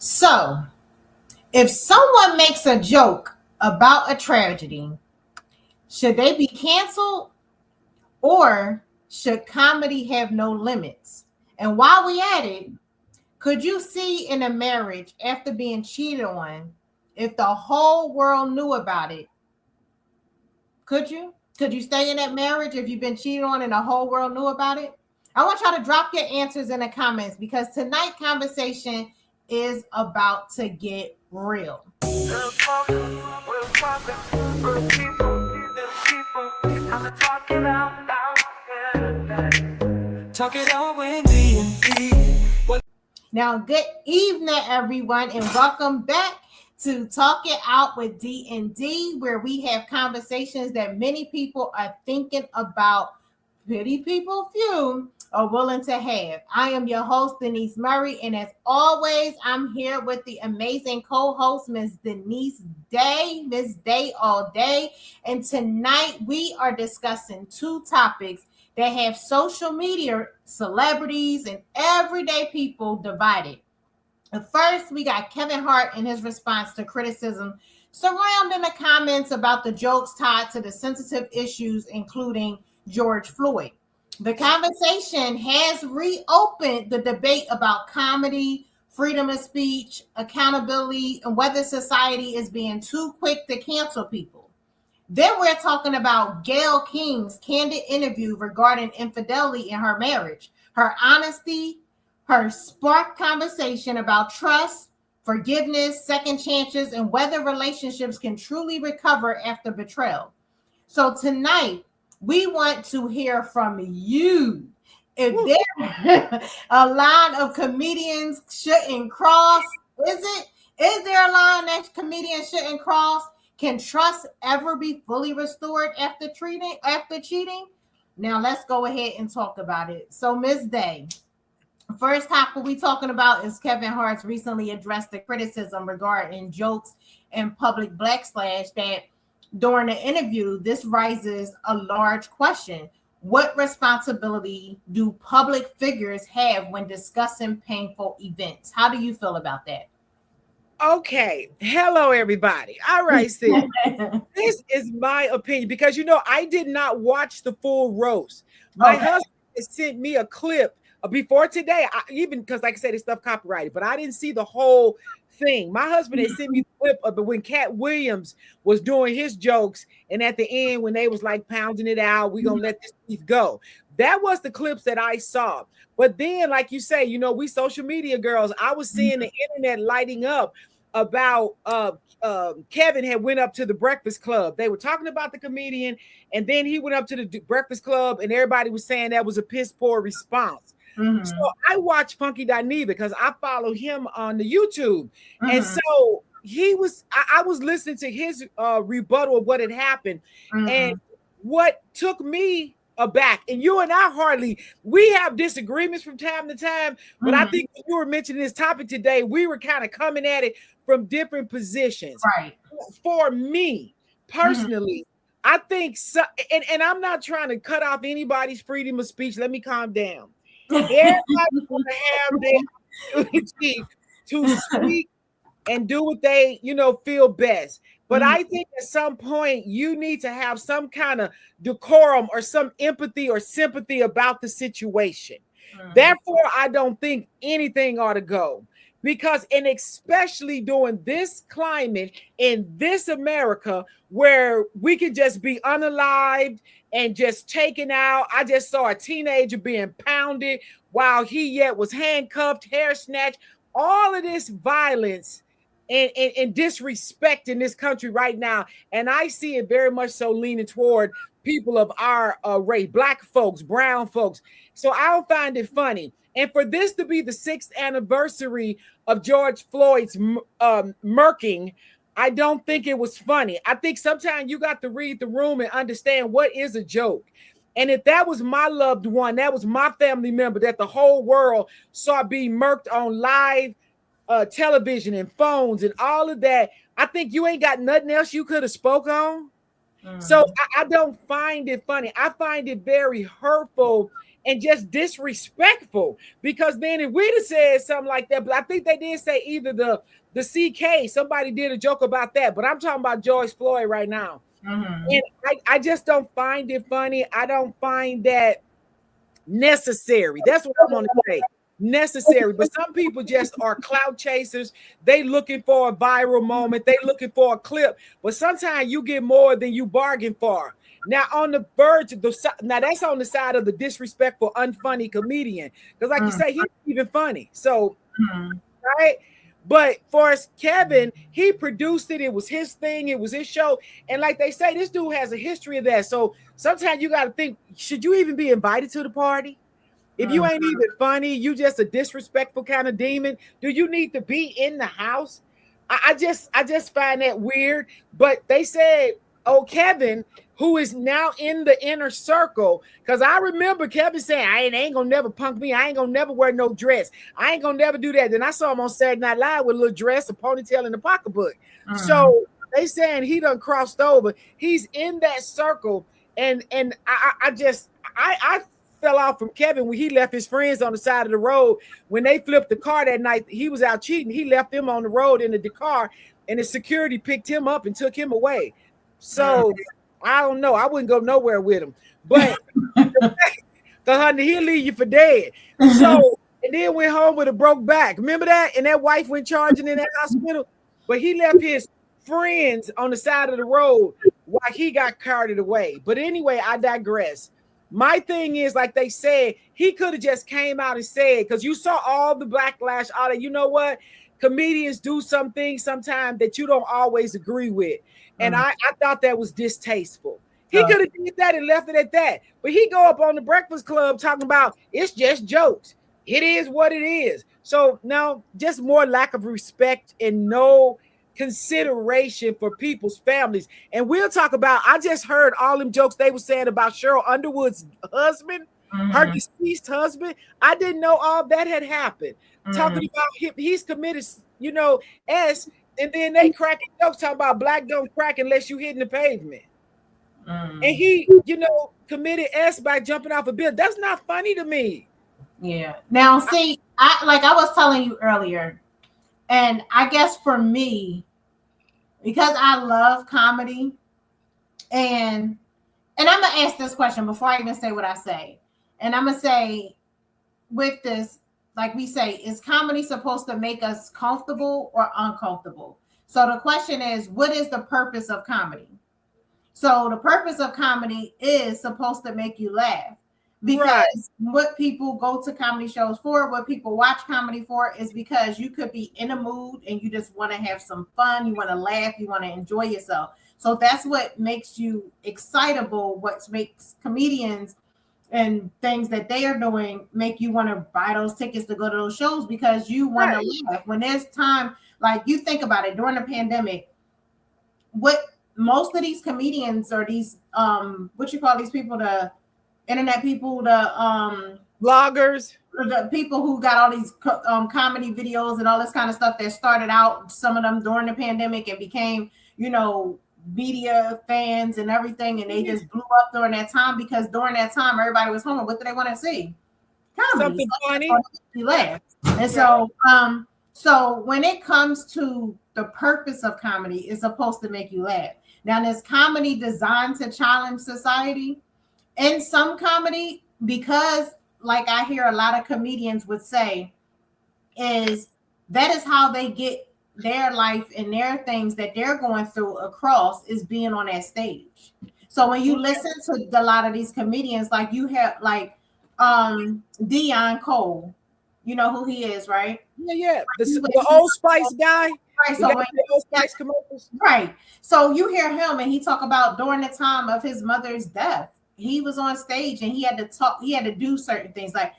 So, if someone makes a joke about a tragedy, should they be canceled or should comedy have no limits? And while we at it, could you see in a marriage after being cheated on if the whole world knew about it? Could you? Could you stay in that marriage if you've been cheated on and the whole world knew about it? I want y'all to drop your answers in the comments because tonight conversation is about to get real. Talk it out with D&D. Now, good evening, everyone, and welcome back to Talk It Out with D&D, where we have conversations that many people are thinking about, pretty people few are willing to have. I am your host, Denise Murray, and as always, I'm here with the amazing co-host, Ms. Denise Day, Ms. Day all day, and tonight we are discussing two topics that have social media, celebrities, and everyday people divided. First, we got Kevin Hart and his response to criticism surrounding the comments about the jokes tied to the sensitive issues, including George Floyd. The conversation has reopened the debate about comedy, freedom of speech, accountability, and whether society is being too quick to cancel people. Then we're talking about Gayle King's candid interview regarding infidelity in her marriage, her honesty, her sparked conversation about trust, forgiveness, second chances, and whether relationships can truly recover after betrayal. So tonight, we want to hear from you. If there's a line of comedians shouldn't cross, is there a line that comedians shouldn't cross? Can trust ever be fully restored after cheating? Now let's go ahead and talk about it. So, Ms. Day, first topic we talking about is Kevin Hart's recently addressed the criticism regarding jokes and public backslash that during the interview, this raises a large question. What responsibility do public figures have when discussing painful events? How do you feel about that? Okay. Hello, everybody. All right, sis. This is my opinion because I did not watch the full roast. My husband sent me a clip before today. Even because, like I said, it's stuff copyrighted, but I didn't see the whole thing. My husband had sent me the clip of when Cat Williams was doing his jokes, and at the end, when they was like pounding it out, we gonna let this piece go. That was the clips that I saw. But then, like you say, we social media girls. I was seeing the internet lighting up about Kevin had went up to the Breakfast Club. They were talking about the comedian, and then he went up to the Breakfast Club, and everybody was saying that was a piss poor response. So I watch Funky Dineva because I follow him on the YouTube, and so I was listening to his rebuttal of what had happened, and what took me aback, and you and I we have disagreements from time to time, but I think when you were mentioning this topic today, we were kind of coming at it from different positions. Right. For me personally, I think so, and I'm not trying to cut off anybody's freedom of speech. Let me calm down. Everybody's going to have their ability to speak and do what they, feel best. But I think at some point you need to have some kind of decorum or some empathy or sympathy about the situation. Therefore, I don't think anything ought to go. Because, and especially during this climate in this America where we could just be unalived and just taken out. I just saw a teenager being pounded while he yet was handcuffed, hair snatched, all of this violence and disrespect in this country right now. And I see it very much so leaning toward people of our race, Black folks, brown folks. So I don't find it funny. And for this to be the 6th anniversary of George Floyd's murking, I don't think it was funny. I think sometimes you got to read the room and understand what is a joke. And if that was my loved one, that was my family member that the whole world saw being murked on live television and phones and all of that, I think you ain't got nothing else you could have spoke on. So I don't find it funny. I find it very hurtful and just disrespectful. Because then if we'd have said something like that, but I think they did say either the CK, somebody did a joke about that, but I'm talking about George Floyd right now. And I just don't find it funny. I don't find that necessary. That's what I want to say. Necessary. But some people just are clout chasers. They looking for a viral moment. They looking for a clip. But sometimes you get more than you bargain for. Now on the verge of now that's on the side of the disrespectful, unfunny comedian. Because like you say, he's even funny. So right. But for us, Kevin, he produced it. It was his thing. It was his show. And like they say, this dude has a history of that. So sometimes you got to think, should you even be invited to the party? If you ain't even funny, you just a disrespectful kind of demon. Do you need to be in the house? I just find that weird. But they said, oh, Kevin, who is now in the inner circle, because I remember Kevin saying, I ain't gonna never punk me. I ain't gonna never wear no dress. I ain't gonna never do that. Then I saw him on Saturday Night Live with a little dress, a ponytail, and a pocketbook. So they saying he done crossed over. He's in that circle, and I fell off from Kevin when he left his friends on the side of the road. When they flipped the car that night, he was out cheating. He left them on the road in the car, and the security picked him up and took him away. So I don't know. I wouldn't go nowhere with him. But because honey, he'll leave you for dead. So and then went home with a broke back. Remember that? And that wife went charging in that hospital. But he left his friends on the side of the road while he got carted away. But anyway, I digress. My thing is, like they said, he could have just came out and said, because you saw all the backlash, all that. You know what? Comedians do some things sometimes that you don't always agree with. And I thought that was distasteful. He could have did that and left it at that. But he go up on the Breakfast Club talking about it's just jokes. It is what it is. So now just more lack of respect and no consideration for people's families. And we'll talk about, I just heard all them jokes they were saying about Cheryl Underwood's husband, her deceased husband. I didn't know all that had happened. Talking about him, he's committed, and then they cracking jokes talking about black don't crack unless you hitting the pavement. And he, committed S by jumping off a building. That's not funny to me. Yeah. Now, see, I was telling you earlier, and I guess for me, because I love comedy, and I'm gonna ask this question before I even say what I say, and I'm gonna say with this. Like we say, is comedy supposed to make us comfortable or uncomfortable? So the question is, what is the purpose of comedy? So the purpose of comedy is supposed to make you laugh, because what people go to comedy shows for, what people watch comedy for, is because you could be in a mood and you just want to have some fun, you want to laugh, you want to enjoy yourself. So that's what makes you excitable, what makes comedians and things that they are doing make you want to buy those tickets to go to those shows, because you want to laugh. When there's time, like you think about it, during the pandemic, what most of these comedians or these what you call these people, the internet people, the bloggers, the people who got all these comedy videos and all this kind of stuff that started out, some of them during the pandemic, and became, media fans and everything, and they just blew up during that time, because during that time everybody was home. What do they want to see? Comedy. Something funny. Laugh. And so when it comes to the purpose of comedy, it's supposed to make you laugh. Now, is comedy designed to challenge society? In some comedy, because like I hear a lot of comedians would say, is that is how they get their life and their things that they're going through across, is being on that stage. So when you listen to a lot of these comedians, like you have Dion Cole, you know who he is, right? Yeah. The Old Spice guy. Right. So Old Spice commercials. Right. So you hear him and he talk about during the time of his mother's death, he was on stage and he had to talk, he had to do certain things. Like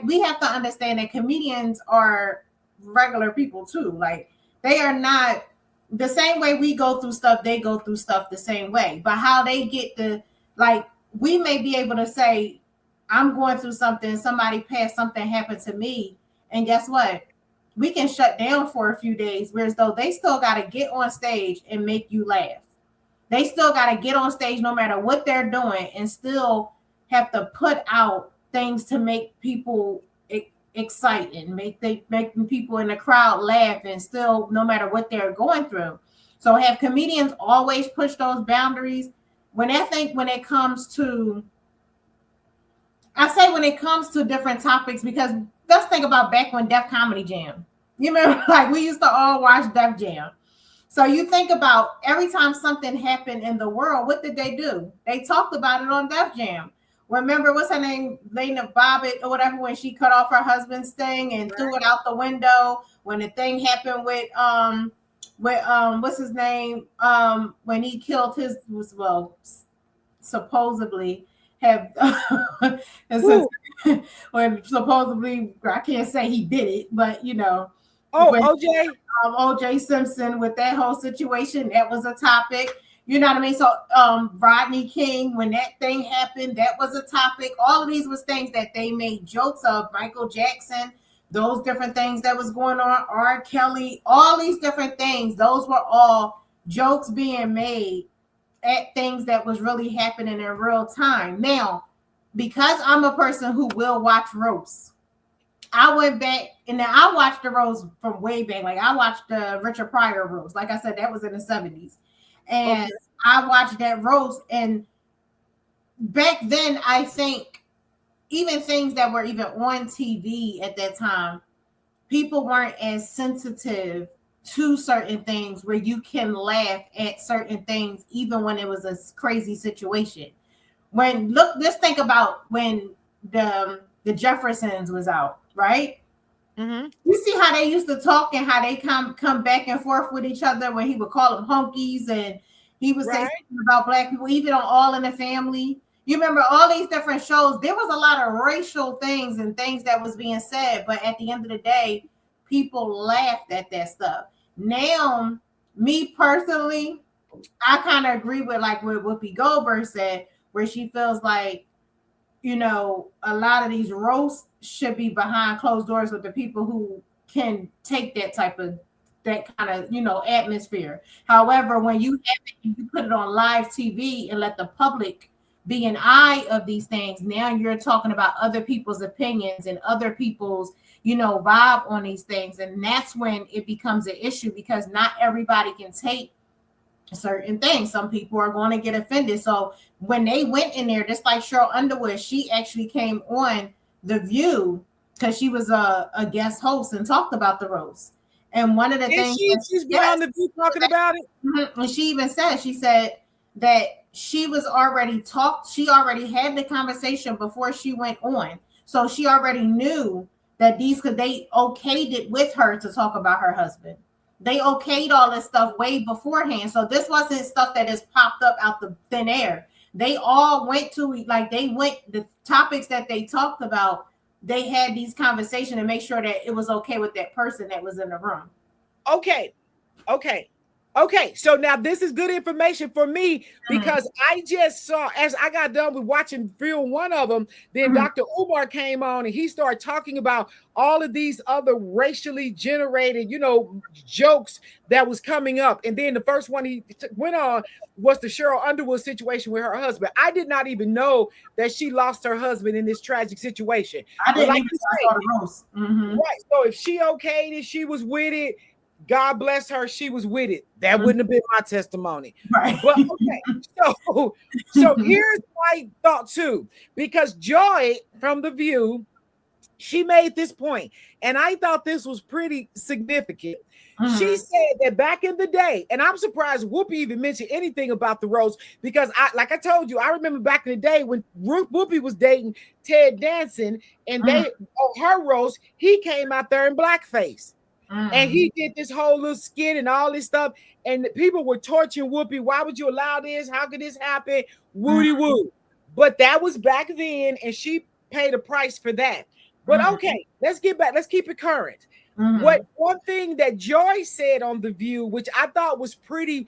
we have to understand that comedians are regular people too. Like, they are not the same way we go through stuff, they go through stuff the same way. But how they get we may be able to say, I'm going through something, somebody passed, something happened to me. And guess what? We can shut down for a few days, whereas though they still got to get on stage and make you laugh. They still got to get on stage no matter what they're doing and still have to put out things to make people exciting, making people in the crowd laugh, and still no matter what they're going through. So have comedians always push those boundaries? When I think when it comes to, I say when it comes to different topics, because let's think about back when Def Comedy Jam. You remember, like we used to all watch Def Jam. So you think about every time something happened in the world, what did they do? They talked about it on Def Jam. Remember, what's her name, Lena Bobbitt or whatever, when she cut off her husband's thing and threw it out the window. When the thing happened with what's his name, when he killed his, well, supposedly have when supposedly, I can't say he did it, but you know, when OJ. OJ Simpson, with that whole situation, that was a topic. You know what I mean? So Rodney King, when that thing happened, that was a topic. All of these was things that they made jokes of. Michael Jackson, those different things that was going on. R. Kelly, all these different things. Those were all jokes being made at things that was really happening in real time. Now, because I'm a person who will watch roasts, I went back and then I watched the roast from way back. Like I watched the Richard Pryor roast. Like I said, that was in the 70s. And I watched that roast. And back then, I think even things that were even on TV at that time, people weren't as sensitive to certain things where you can laugh at certain things, even when it was a crazy situation. Let's think about when the Jeffersons was out, right? Mm-hmm. You see how they used to talk and how they come back and forth with each other when he would call them honkies and he would say something about black people, even on All in the Family. You remember all these different shows. There was a lot of racial things and things that was being said, but at the end of the day, people laughed at that stuff. Now, me personally, I kind of agree with like what Whoopi Goldberg said, where she feels like, you know, a lot of these roasts should be behind closed doors with the people who can take that kind of, you know, atmosphere. However, when you have it, you put it on live TV and let the public be an eye of these things, now you're talking about other people's opinions and other people's, you know, vibe on these things. And that's when it becomes an issue, because not everybody can take certain things. Some people are going to get offended. So when they went in there, just like Cheryl Underwood, she actually came on The View because she was a guest host and talked about the roast. And one of the things she's been on The View talking about it. Mm-hmm. And she even said that she already had the conversation before she went on. So she already knew that they okayed it with her to talk about her husband. They okayed all this stuff way beforehand. So this wasn't stuff that has popped up out the thin air. They all went to, like, the topics that they talked about, they had these conversations to make sure that it was okay with that person that was in the room. Okay. So now this is good information for me, because I just saw, as I got done with watching film one of them, then Dr. Umar came on and he started talking about all of these other racially generated, you know, jokes that was coming up. And then the first one he went on was the Cheryl Underwood situation with her husband. I did not even know that she lost her husband in this tragic situation. I didn't even saw the roast. Right. So if she okayed it, she was with it, God bless her, she was with it. That wouldn't have been my testimony. Right. But okay, so here's my thought too, because Joy from The View, she made this point, and I thought this was pretty significant. She said that back in the day, and I'm surprised Whoopi even mentioned anything about the roast, because like I told you, I remember back in the day when Whoopi was dating Ted Danson, and they on her roast, he came out there in blackface. And he did this whole little skit and all this stuff, and people were torturing Whoopi. Why would you allow this? How could this happen? Woody woo. But that was back then, and she paid a price for that. But okay, let's get back. Let's keep it current. What one thing that Joy said on The View, which I thought was pretty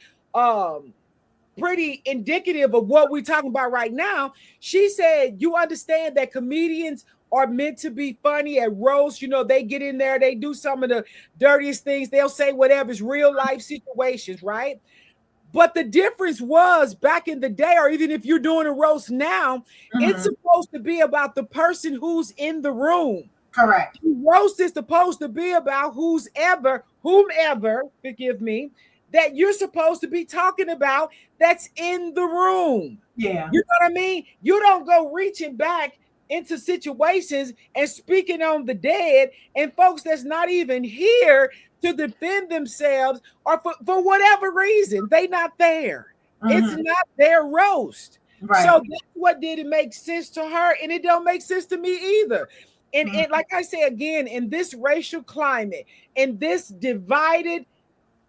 indicative of what we're talking about right now. She said, you understand that comedians are meant to be funny at roast. You know, they get in there, they do some of the dirtiest things. They'll say whatever's real life situations, right? But the difference was back in the day, or even if you're doing a roast now, it's supposed to be about the person who's in the room. Correct. The roast is supposed to be about whomever, forgive me, that you're supposed to be talking about that's in the room. Yeah. You know what I mean? You don't go reaching back into situations and speaking on the dead and folks that's not even here to defend themselves, or for whatever reason, they not there. It's not their roast. Right. So that's what didn't make sense to her, and it don't make sense to me either. And like I say again, in this racial climate, in this divided,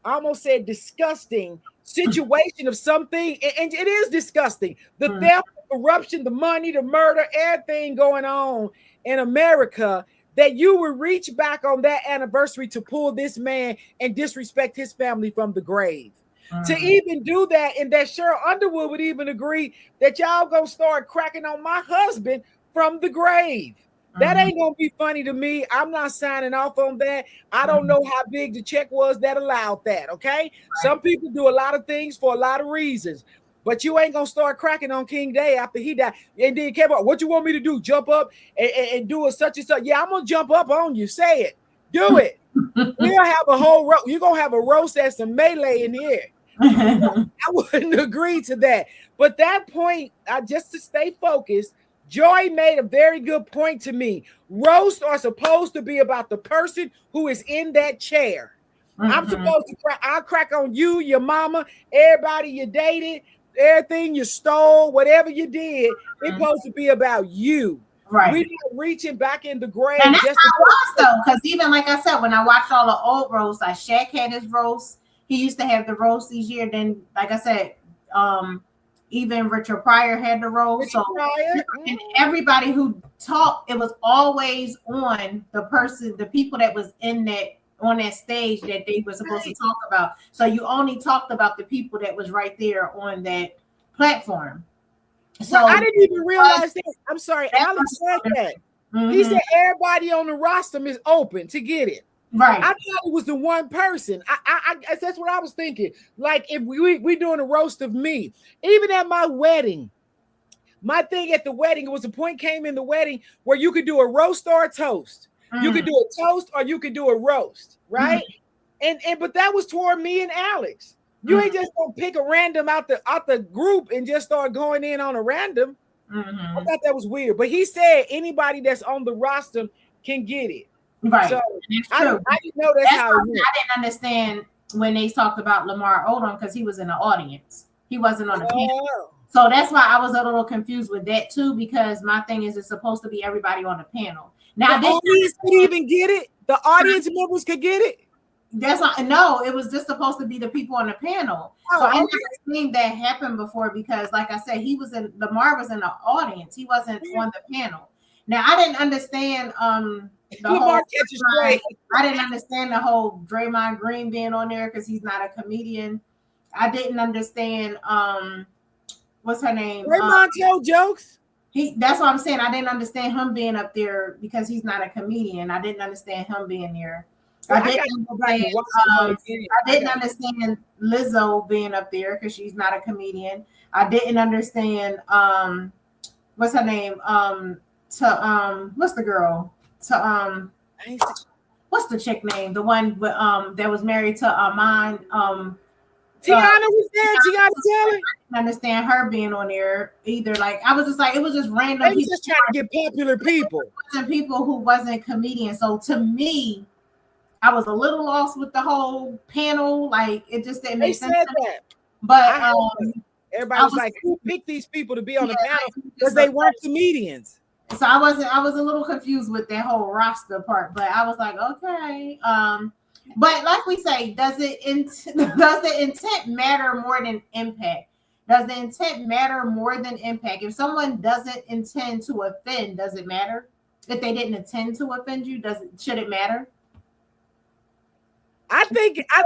I almost said disgusting situation of something, and it is disgusting. The theft, the corruption, the money, the murder, everything going on in America, that you would reach back on that anniversary to pull this man and disrespect his family from the grave. To even do that, and that Cheryl Underwood would even agree that y'all gonna start cracking on my husband from the grave. That ain't gonna be funny to me. I'm not signing off on that. I don't know how big the check was that allowed that. Okay, some people do a lot of things for a lot of reasons, but you ain't gonna start cracking on King Day after he died. And then Kevin, what you want me to do? Jump up and do a such and such? Yeah, I'm gonna jump up on you. Say it, do it. We'll have a whole roast. You're gonna have a roast and some melee in here. I wouldn't agree to that. But that point, just to stay focused, Joy made a very good point to me. Roasts are supposed to be about the person who is in that chair. I'm supposed to I'll crack on you, your mama, everybody you dated, everything you stole, whatever you did. It's supposed to be about you. Right. We're not reaching back in the grave. And that's how it was, though, because even like I said, when I watched all the old roasts, like Shaq had his roast. He used to have the roast each year. Then, like I said, even Richard Pryor had the roast. So and everybody who talked, it was always on the person, the people that was in that on that stage that they were supposed to talk about. So you only talked about the people that was right there on that platform. So I didn't even realize that. I'm sorry, Alex said that. He said everybody on the roster is open to get it. Right. I thought it was the one person. I that's what I was thinking. Like if we doing a roast of me, even at my wedding, my thing at the wedding, it was a point came in the wedding where you could do a roast or a toast. You could do a toast or you could do a roast, right? And but that was toward me and Alex. You ain't just gonna pick a random out the group and just start going in on a random. I thought that was weird. But he said anybody that's on the roster can get it. Right. So I didn't know that's how it went. I didn't understand when they talked about Lamar Odom because he was in the audience. He wasn't on the panel. So that's why I was a little confused with that too, because my thing is it's supposed to be everybody on the panel. Now the audience could even get it. The audience members could get it. That's not, no, it was just supposed to be the people on the panel. So I never seen that happen before because, like I said, Lamar was in the audience. He wasn't on the panel. Now I didn't understand I didn't understand the whole Draymond Green being on there because he's not a comedian. I didn't understand what's her name? Draymond tell jokes. That's what I'm saying. I didn't understand him being up there because he's not a comedian. I didn't understand him being there. I didn't understand Lizzo being up there because she's not a comedian. I didn't understand what's her name? What's the girl? What's the chick name? The one that was married to Armand. Tiana was there. Tiana Taylor. I didn't understand her being on there either. Like I was just like, it was just random. They was just trying to get popular people. People who wasn't comedians. So to me, I was a little lost with the whole panel. Like it just didn't make sense. That. But everybody was like, who picked these people to be on the panel because they weren't comedians. So I was a little confused with that whole roster part, but I was like, okay. But like we say, does the intent matter more than impact? Does the intent matter more than impact? If someone doesn't intend to offend, does it matter? If they didn't intend to offend you, should it matter? I think I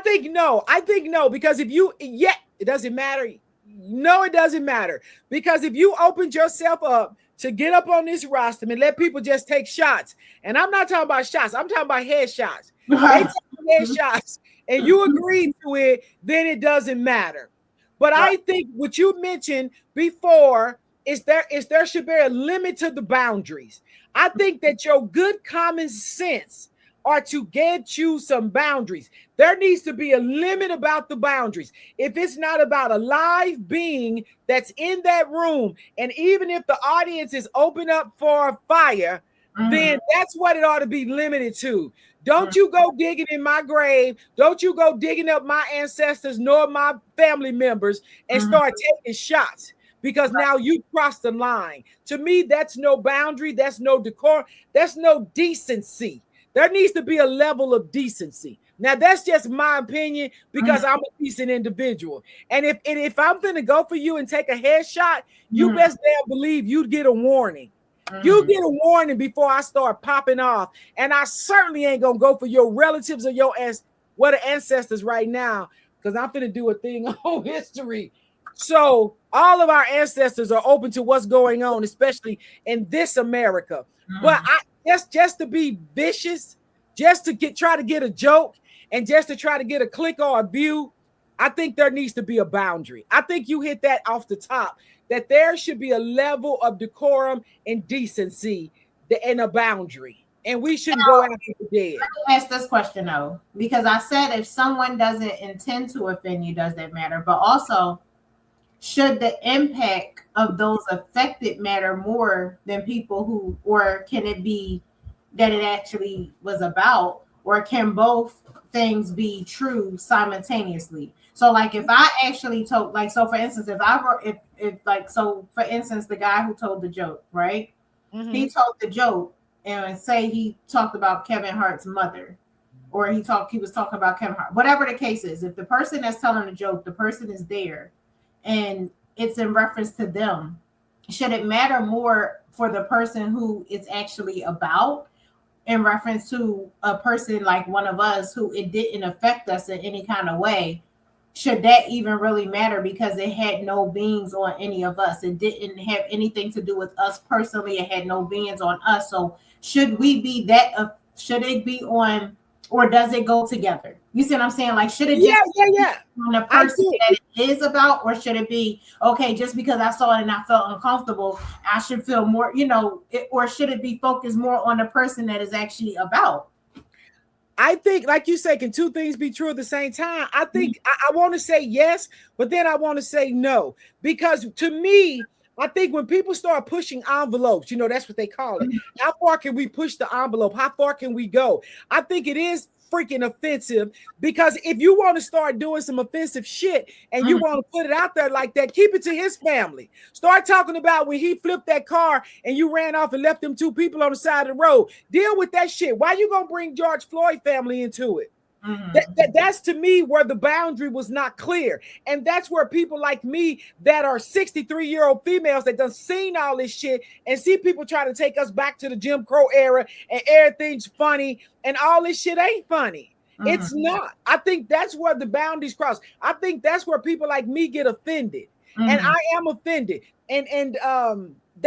think no. I think no, because if you it doesn't matter. No, it doesn't matter. Because if you opened yourself up to get up on this roster and let people just take shots, and I'm not talking about shots, I'm talking about headshots. They talking headshots and you agree to it, then it doesn't matter. But I think what you mentioned before is there should be a limit to the boundaries. I think that your good common sense are to get you some boundaries. There needs to be a limit about the boundaries. If it's not about a live being that's in that room, and even if the audience is open up for fire, then that's what it ought to be limited to. Don't you go digging in my grave. Don't you go digging up my ancestors nor my family members and start taking shots, because now you crossed the line. To me, that's no boundary. That's no decorum. That's no decency. There needs to be a level of decency. Now, that's just my opinion, because I'm a decent individual. And if I'm going to go for you and take a headshot, you best damn believe you'd get a warning. You get a warning before I start popping off. And I certainly ain't going to go for your relatives or your ancestors right now, because I'm going to do a thing on history. So all of our ancestors are open to what's going on, especially in this America. But just to be vicious, just to try to get a joke, and just to try to get a click or a view, I think there needs to be a boundary. I think you hit that off the top, that there should be a level of decorum and decency and a boundary, and we shouldn't go after the dead. Let me ask this question though, because I said if someone doesn't intend to offend you, does that matter? But also, should the impact of those affected matter more than people who, or can it be that it actually was about, or can both things be true simultaneously? So like if I actually told, like, so for instance, for instance, the guy who told the joke, right? He told the joke and say he talked about Kevin Hart's mother, or he was talking about Kevin Hart, whatever the case is. If the person that's telling the joke, the person is there, and it's in reference to them, should it matter more for the person who it's actually about, in reference to a person like one of us who it didn't affect us in any kind of way? Should that even really matter, because it had no beings on any of us? It didn't have anything to do with us personally. It had no beings on us. So should we be that? Should it be on, or does it go together? You see what I'm saying? Like, should it just be on the person that it is about, or should it be, okay, just because I saw it and I felt uncomfortable, I should feel more, or should it be focused more on the person that is actually about? I think, like you say, can two things be true at the same time? I think I want to say yes, but then I want to say no, because to me, I think when people start pushing envelopes, that's what they call it. How far can we push the envelope? How far can we go? I think it is freaking offensive, because if you want to start doing some offensive shit and you want to put it out there like that, keep it to his family. Start talking about when he flipped that car and you ran off and left them two people on the side of the road. Deal with that shit. Why you gonna bring George Floyd family into it? That's to me where the boundary was not clear. And that's where people like me that are 63-year-old females that done seen all this shit and see people trying to take us back to the Jim Crow era and everything's funny, and all this shit ain't funny. It's not. I think that's where the boundaries cross. I think that's where people like me get offended. And I am offended. And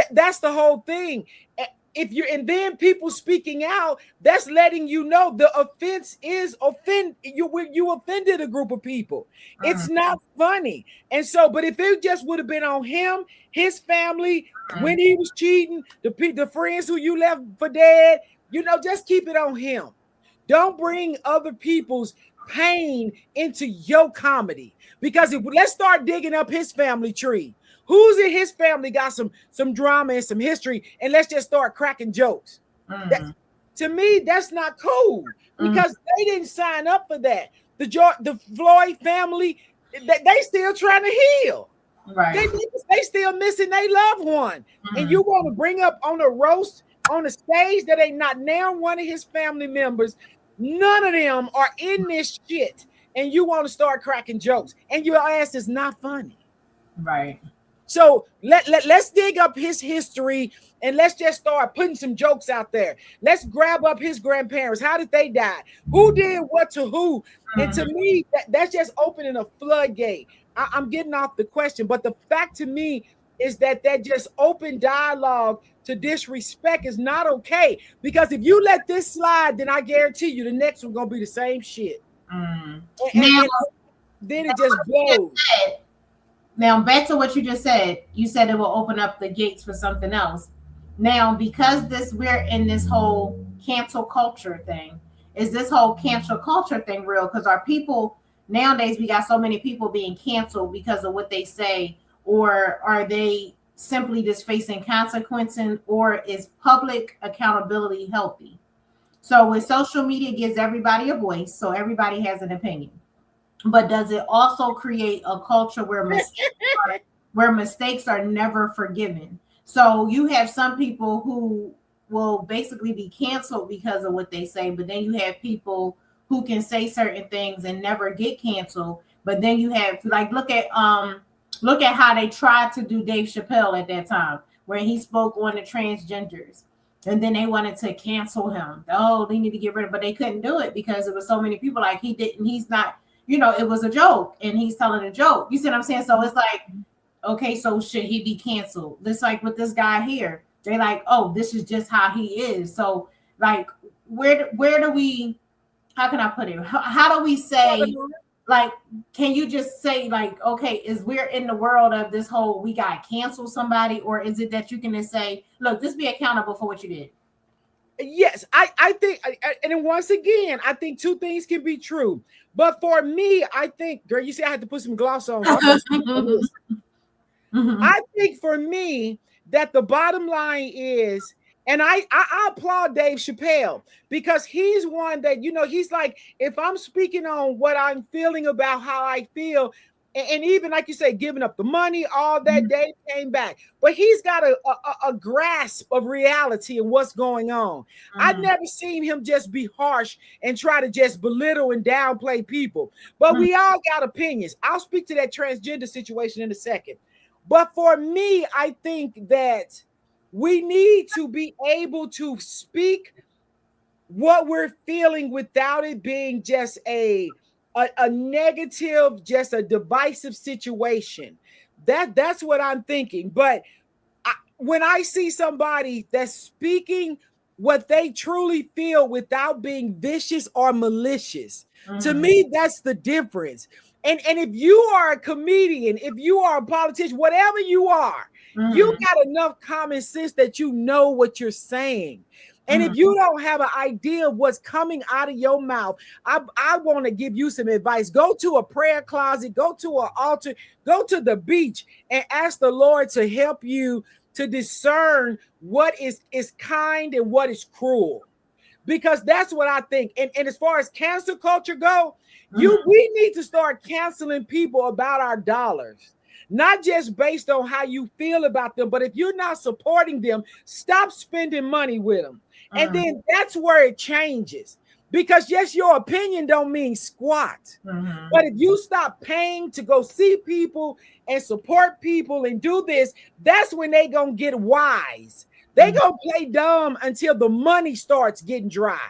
that's the whole thing. And then people speaking out, that's letting you know the offense is you offended a group of people. It's not funny. And so, but if it just would have been on him, his family, when he was cheating, the friends who you left for dead, just keep it on him. Don't bring other people's pain into your comedy, because let's start digging up his family tree. Who's in his family got some drama and some history, and let's just start cracking jokes. To me, that's not cool, because they didn't sign up for that. The Floyd family, they still trying to heal. Right. They still missing their loved one. And you want to bring up on a roast on a stage that ain't not now one of his family members. None of them are in this shit. And you want to start cracking jokes, and your ass is not funny. Right. So let's dig up his history, and let's just start putting some jokes out there. Let's grab up his grandparents. How did they die? Who did what to who? And to me, that's just opening a floodgate. I'm getting off the question, but the fact to me is that just open dialogue to disrespect is not okay. Because if you let this slide, then I guarantee you the next one gonna be the same shit. Now, And then it just blows. Now, back to what you just said. You said it will open up the gates for something else. Now, because we're in this whole cancel culture thing. Is this whole cancel culture thing real? Because our people nowadays, we got so many people being canceled because of what they say, or are they simply just facing consequences, or is public accountability healthy? So, with social media gives everybody a voice, so everybody has an opinion. But does it also create a culture where mistakes are never forgiven? So you have some people who will basically be canceled because of what they say, but then you have people who can say certain things and never get canceled. But then you have, like, look at how they tried to do Dave Chappelle at that time, where he spoke on the transgenders. And then they wanted to cancel him. Oh, they need to get rid of, but they couldn't do it because there was so many people. Like, he's not, it was a joke and he's telling a joke. You see what I'm saying? So it's like, okay, so should he be canceled? Just like with this guy here, they like, oh, this is just how he is. So like, where do we, how can I put it? How do we say, like, can you just say, like, okay, is we're in the world of this whole, we got to cancel somebody, or is it that you can just say, look, just be accountable for what you did? Yes, I think, and then once again, I think two things can be true. But for me, I think, girl, you see, I had to put some gloss on. I think for me that the bottom line is, and I applaud Dave Chappelle because he's one that, he's like, if I'm speaking on what I'm feeling about how I feel, and even like you say, giving up the money, all that, Dave came back. But he's got a grasp of reality and what's going on. I've never seen him just be harsh and try to just belittle and downplay people. But we all got opinions. I'll speak to that transgender situation in a second. But for me, I think that we need to be able to speak what we're feeling without it being just a negative, just a divisive situation. That's what I'm thinking. But when I see somebody that's speaking what they truly feel without being vicious or malicious, to me, that's the difference. And if you are a comedian, if you are a politician, whatever you are, you got enough common sense that you know what you're saying. And if you don't have an idea of what's coming out of your mouth, I want to give you some advice. Go to a prayer closet, go to an altar, go to the beach and ask the Lord to help you to discern what is kind and what is cruel. Because that's what I think. And as far as cancel culture go, we need to start canceling people about our dollars. Not just based on how you feel about them, but if you're not supporting them, stop spending money with them. And then that's where it changes. Because yes, your opinion don't mean squat. But if you stop paying to go see people and support people and do this, that's when they gonna get wise. They gonna play dumb until the money starts getting dry.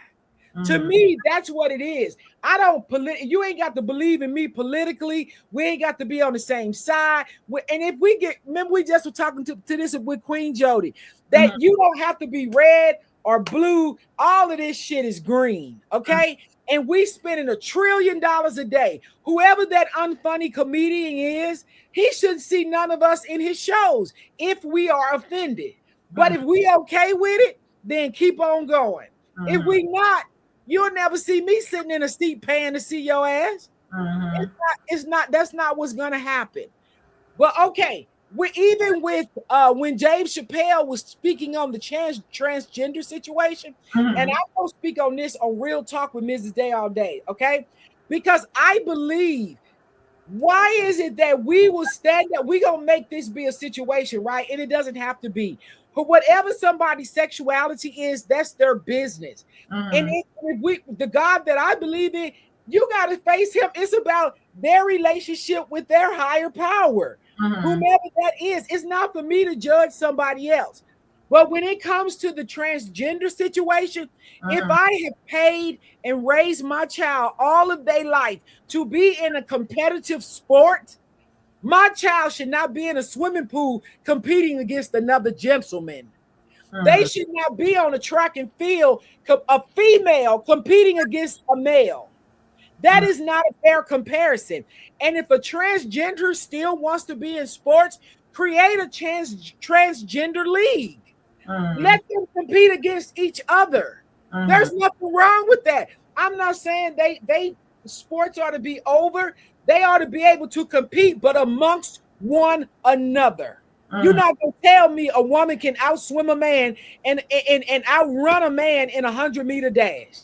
To me, that's what it is. You ain't got to believe in me politically. We ain't got to be on the same side. And if remember we just were talking to this with Queen Jody, that you don't have to be red or blue. All of this shit is green, okay? And we spending $1 trillion a day. Whoever that unfunny comedian is, he shouldn't see none of us in his shows if we are offended. But if we okay with it, then keep on going. If we not, you'll never see me sitting in a seat paying to see your ass. That's not what's gonna happen. But okay, even with when James Chappelle was speaking on the transgender situation, and I will speak on this on Real Talk with Mrs. Day all day, okay? Because I believe, why is it that we will stand up? We're gonna make this be a situation, right? And it doesn't have to be. But whatever somebody's sexuality is, that's their business. And if the God that I believe in, you got to face him. It's about their relationship with their higher power, whomever that is. It's not for me to judge somebody else. But when it comes to the transgender situation, if I have paid and raised my child all of their life to be in a competitive sport, my child should not be in a swimming pool competing against another gentleman. They should not be on a track and field, a female competing against a male. That is not a fair comparison. And if a transgender still wants to be in sports, create a transgender league. Let them compete against each other. There's nothing wrong with that. I'm not saying they sports ought to be over. They ought to be able to compete, but amongst one another. You're not gonna tell me a woman can outswim a man and outrun a man in a 100-meter dash.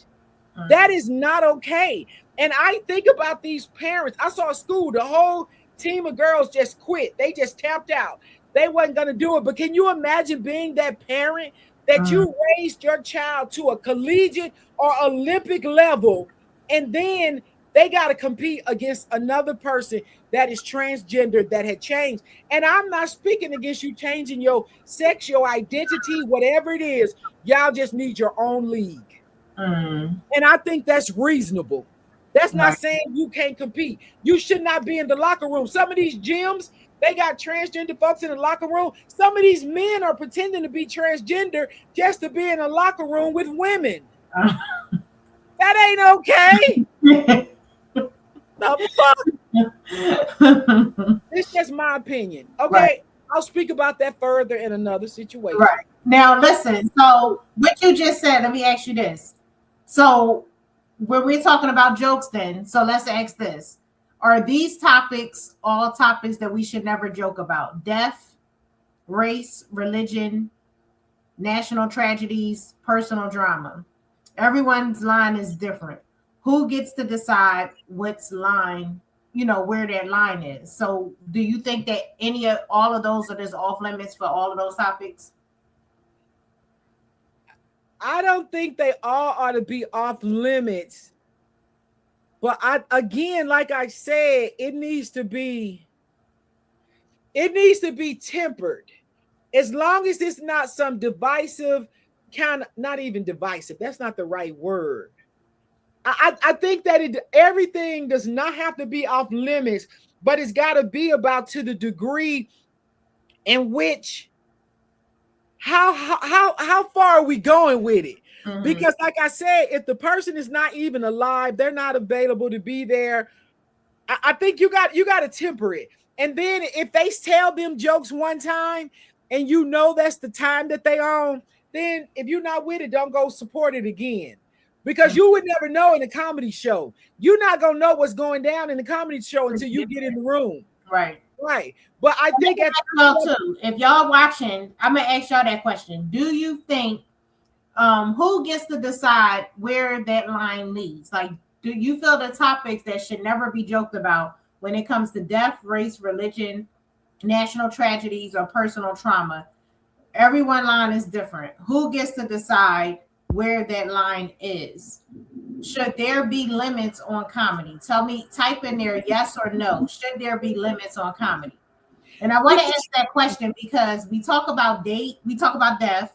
That is not okay. And I think about these parents. I saw a school, the whole team of girls just quit. They just tapped out. They wasn't going to do it. But can you imagine being that parent that you raised your child to a collegiate or Olympic level, and then they got to compete against another person that is transgender, that had changed? And I'm not speaking against you changing your sex, your identity, whatever it is. Y'all just need your own league. And I think that's reasonable. That's not saying you can't compete. You should not be in the locker room. Some of these gyms, they got transgender folks in the locker room. Some of these men are pretending to be transgender just to be in a locker room with women. That ain't okay. The fuck? It's just my opinion. Okay. Right. I'll speak about that further in another situation. Right. Now, listen. So what you just said, let me ask you this. So when we're talking about jokes then, so let's ask this. Are these topics all topics that we should never joke about? Death, race, religion, national tragedies, personal drama. Everyone's line is different. Who gets to decide what's line, where that line is? So do you think that all of those are just off limits for all of those topics? I don't think they all ought to be off limits. But again, like I said, it needs to be tempered. As long as it's not some divisive not even divisive. That's not the right word. I think that everything does not have to be off limits, but it's got to be about to the degree in which how far are we going with it? Because like I said, if the person is not even alive, they're not available to be there. I think you got to temper it. And then if they tell them jokes one time and that's the time that they on, then if you're not with it, don't go support it again. Because you would never know in a comedy show. You're not going to know what's going down in the comedy show until you get in the room. Right. Right. But I think if y'all watching, I'm going to ask y'all that question. Do you think who gets to decide where that line leads? Like, do you feel the topics that should never be joked about when it comes to death, race, religion, national tragedies, or personal trauma? Everyone line is different. Who gets to decide where that line is? Should there be limits on comedy? Tell me, type in there yes or no. Should there be limits on comedy? And I want to ask that question because we talk about we talk about death,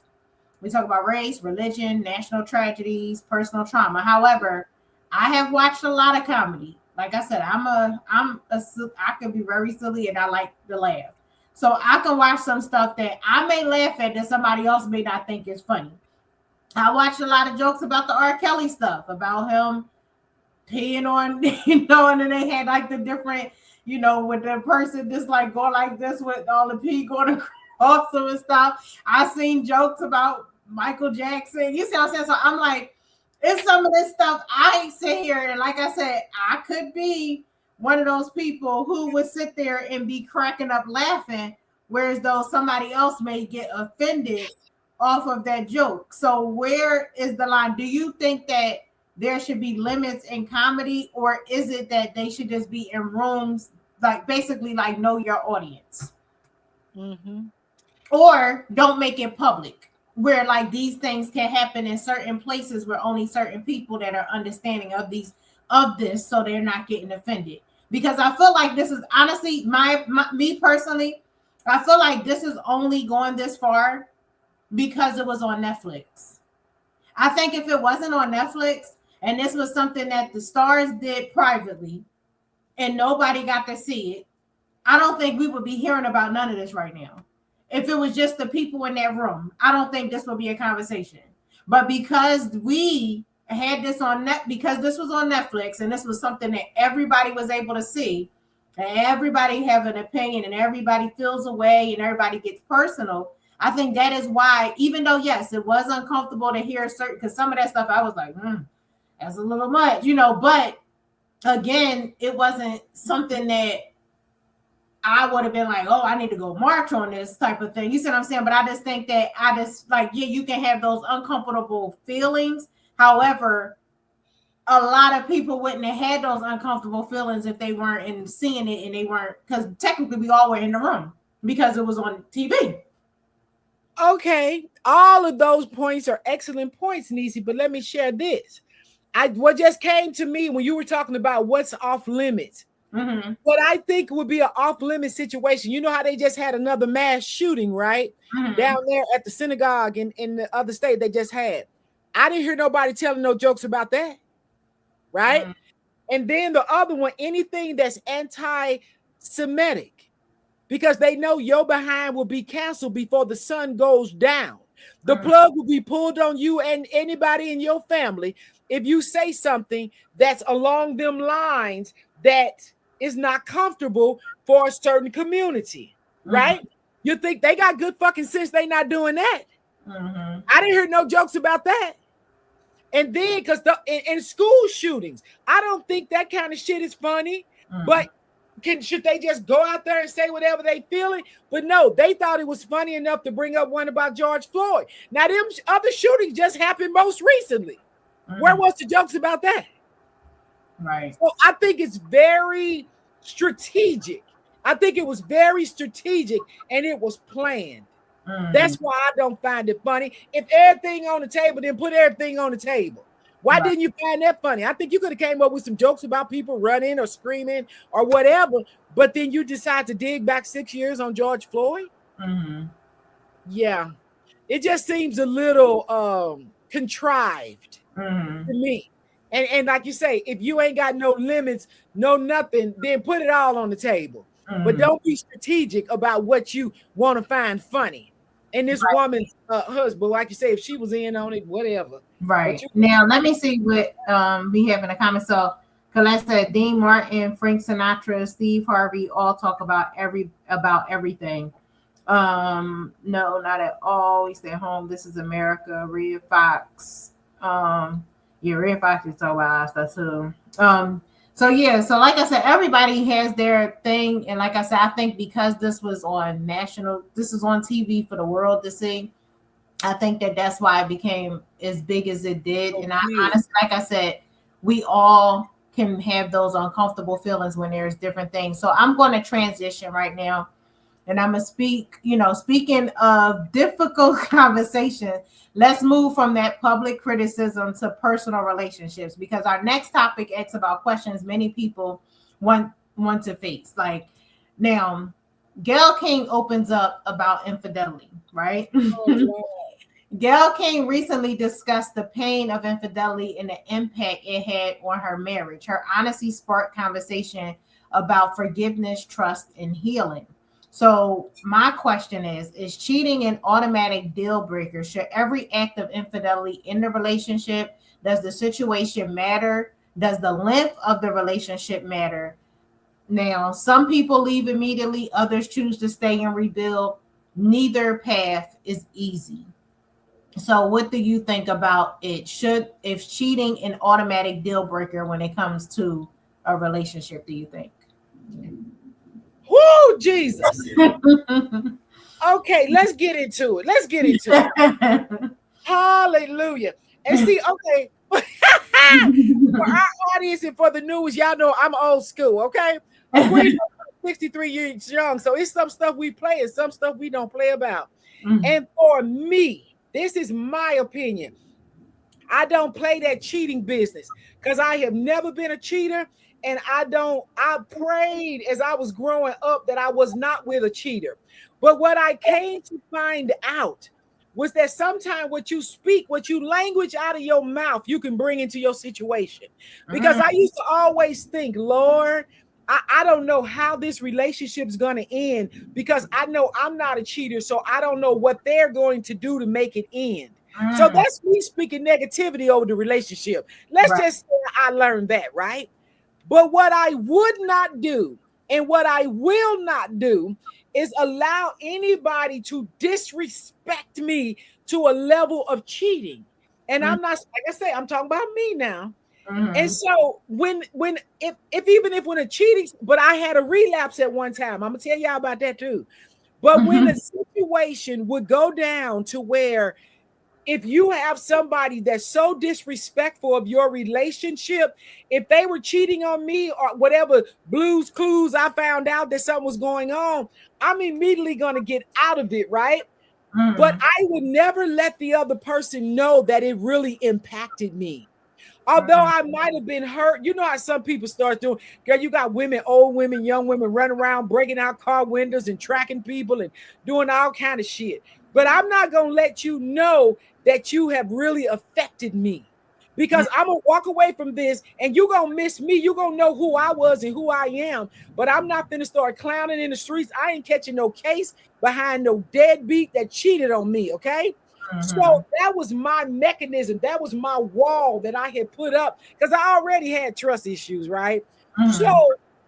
we talk about race, religion, national tragedies, personal trauma. However, I have watched a lot of comedy. Like I said, I can be very silly and I like to laugh. So I can watch some stuff that I may laugh at that somebody else may not think is funny. I watched a lot of jokes about the R. Kelly stuff, about him peeing on, and then they had like the different, with the person just like going like this with all the pee going across them and stuff. I seen jokes about Michael Jackson. You see what I'm saying? So I'm like, it's some of this stuff I sit here and like I said, I could be one of those people who would sit there and be cracking up laughing, whereas though somebody else may get offended off of that joke. So where is the line? Do you think that there should be limits in comedy, or is it that they should just be in rooms, like basically like know your audience? Or don't make it public, where like these things can happen in certain places where only certain people that are understanding of this, so they're not getting offended. Because I feel like this is honestly me personally, I feel like this is only going this far because it was on Netflix. I think if it wasn't on Netflix and this was something that the stars did privately and nobody got to see it, I don't think we would be hearing about none of this right now. if it was just the people in that room, I don't think this would be a conversation. But because we had this on net, because this was on Netflix and this was something that everybody was able to see, and everybody have an opinion and everybody feels a way and everybody gets personal. I think that is why, even though yes, it was uncomfortable to hear certain, because some of that stuff I was like, that's a little much, but again, it wasn't something that I would have been like, oh, I need to go march on this type of thing. You see what I'm saying? But I just think that you can have those uncomfortable feelings. However, a lot of people wouldn't have had those uncomfortable feelings if they weren't in seeing it, and they weren't, because technically we all were in the room because it was on TV. Okay, all of those points are excellent points, Niecy, but let me share this. What just came to me when you were talking about what's off limits. Mm-hmm. What I think would be an off-limit situation. You know how they just had another mass shooting, right? Mm-hmm. Down there at the synagogue in the other state they just had. I didn't hear nobody telling no jokes about that, right? Mm-hmm. And then the other one, anything that's anti-Semitic, because they know your behind will be canceled before the sun goes down. The plug will be pulled on you and anybody in your family if you say something that's along them lines that is not comfortable for a certain community, right? You think they got good fucking sense they not doing that. I didn't hear no jokes about that. And then because in school shootings, I don't think that kind of shit is funny, but should they just go out there and say whatever they feeling? But no, they thought it was funny enough to bring up one about George Floyd. Now, them other shootings just happened most recently. Where was the jokes about that? Right. So I think it's very strategic. I think it was very strategic and it was planned. That's why I don't find it funny. If everything on the table, then put everything on the table. Why didn't you find that funny? I think you could have came up with some jokes about people running or screaming or whatever, but then you decide to dig back 6 years on George Floyd. Yeah, it just seems a little contrived to me. And like you say, if you ain't got no limits, no nothing, then put it all on the table. But don't be strategic about what you want to find funny. And this woman's husband, like you say, if she was in on it, whatever. Right. Now, let me see what we have in the comments. So, Colette said, Dean Martin, Frank Sinatra, Steve Harvey all talk about everything. No, not at all. We stay home. This is America. Red Fox. Red Fox is talking about stuff too. So like I said, everybody has their thing, and like I said, I think because this was on TV for the world to see, I think that's why it became as big as it did. And I honestly, like I said, we all can have those uncomfortable feelings when there's different things. So I'm going to transition right now, and I'm going to speak, speaking of difficult conversation, let's move from that public criticism to personal relationships, because our next topic asks about questions many people want to face. Like, now, Gayle King opens up about infidelity, right? Gayle King recently discussed the pain of infidelity and the impact it had on her marriage. Her honesty sparked conversation about forgiveness, trust, and healing. So my question is cheating an automatic deal breaker? Should every act of infidelity in the relationship? Does the situation matter? Does the length of the relationship matter? Now, some people leave immediately, others choose to stay and rebuild. Neither path is easy. So what do you think about it? If cheating an automatic deal breaker when it comes to a relationship, do you think? Whoo, Jesus. Okay, let's get into it. Hallelujah. And see, okay, for our audience and for the news, y'all know I'm old school, okay? We're 63 years young, so it's some stuff we play and some stuff we don't play about. And for me, this is my opinion. I don't play that cheating business because I have never been a cheater. And I prayed as I was growing up that I was not with a cheater. But what I came to find out was that sometimes what you speak, what you language out of your mouth, you can bring into your situation. Because I used to always think, Lord, I don't know how this relationship is going to end because I know I'm not a cheater. So I don't know what they're going to do to make it end. So that's me speaking negativity over the relationship. Let's Right. just say I learned that, right? But what I would not do and what I will not do is allow anybody to disrespect me to a level of cheating. And I'm not, like I say, I'm talking about me now. And so when if even if when a cheating, but I had a relapse at one time. I'm gonna tell y'all about that too. But when a situation would go down to where if you have somebody that's so disrespectful of your relationship, if they were cheating on me or whatever blues clues I found out that something was going on, I'm immediately gonna get out of it, right? But I would never let the other person know that it really impacted me. Although I might have been hurt, you know how some people start doing, girl, you got women, old women, young women running around, breaking out car windows and tracking people and doing all kind of shit. But I'm not going to let you know that you have really affected me because I'm going to walk away from this and you're going to miss me. You're going to know who I was and who I am. But I'm not going to start clowning in the streets. I ain't catching no case behind no deadbeat that cheated on me, okay? So that was my mechanism. That was my wall that I had put up because I already had trust issues, right? So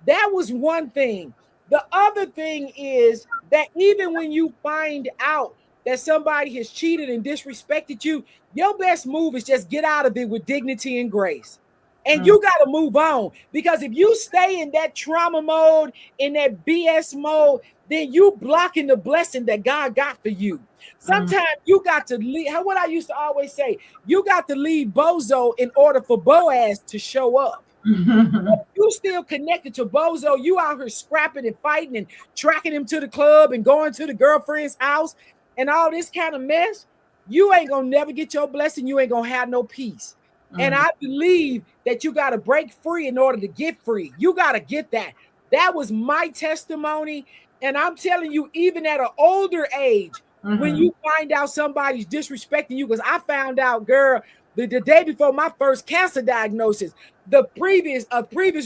that was one thing. The other thing is that even when you find out that somebody has cheated and disrespected you, your best move is just get out of it with dignity and grace. And you got to move on because if you stay in that trauma mode, in that BS mode, then you blocking the blessing that God got for you. Sometimes you got to leave. What I used to always say, you got to leave Bozo in order for Boaz to show up. You still connected to Bozo. You out here scrapping and fighting and tracking him to the club and going to the girlfriend's house and all this kind of mess. You ain't gonna never get your blessing. You ain't gonna have no peace. And I believe that you got to break free in order to get free. You got to get that. That was my testimony. And I'm telling you, even at an older age, when you find out somebody's disrespecting you, because I found out, girl, the day before my first cancer diagnosis, the previous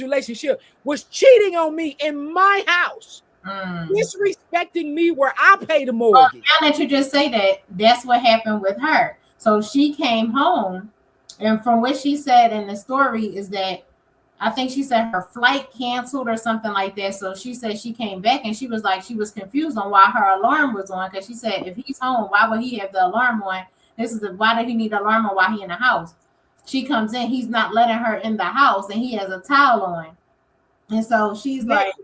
relationship was cheating on me in my house, disrespecting me where I pay the mortgage. Now that you just say that, that's what happened with her. So she came home, and from what she said in the story is that I think she said her flight canceled or something like that. So she said she came back and she was like, she was confused on why her alarm was on. Because she said, if he's home, why would he have the alarm on? Why did he need the alarm on while he in the house? She comes in, he's not letting her in the house and he has a towel on. And so she's like,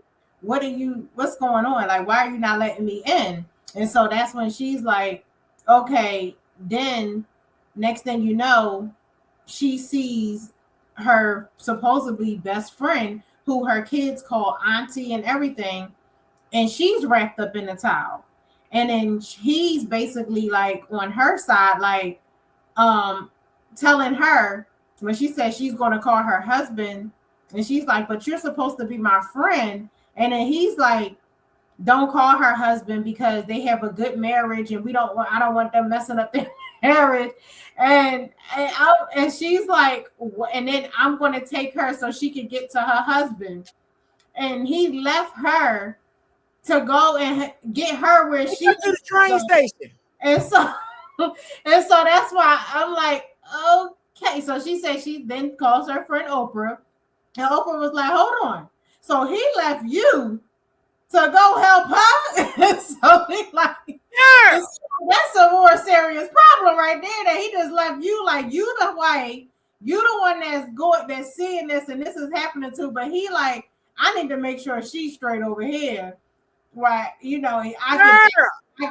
what's going on? Like, why are you not letting me in? And so that's when she's like, okay, then next thing you know, she sees her supposedly best friend who her kids call auntie and everything, and she's wrapped up in a towel. And then he's basically like on her side, like telling her when she says she's going to call her husband, and she's like, but you're supposed to be my friend. And then he's like, don't call her husband because they have a good marriage and I don't want them messing up their marriage. And she's like, and then I'm going to take her so she can get to her husband. And he left her to go and get her where she to the train station. And so that's why I'm like, okay. So she said she then calls her friend Oprah, and Oprah was like, hold on. So he left you to go help her. So he like, yeah, that's a more serious problem right there. That he just left you, like, you the wife, you the one that's seeing this and this is happening to. But he like, I need to make sure she's straight over here, right? You know, I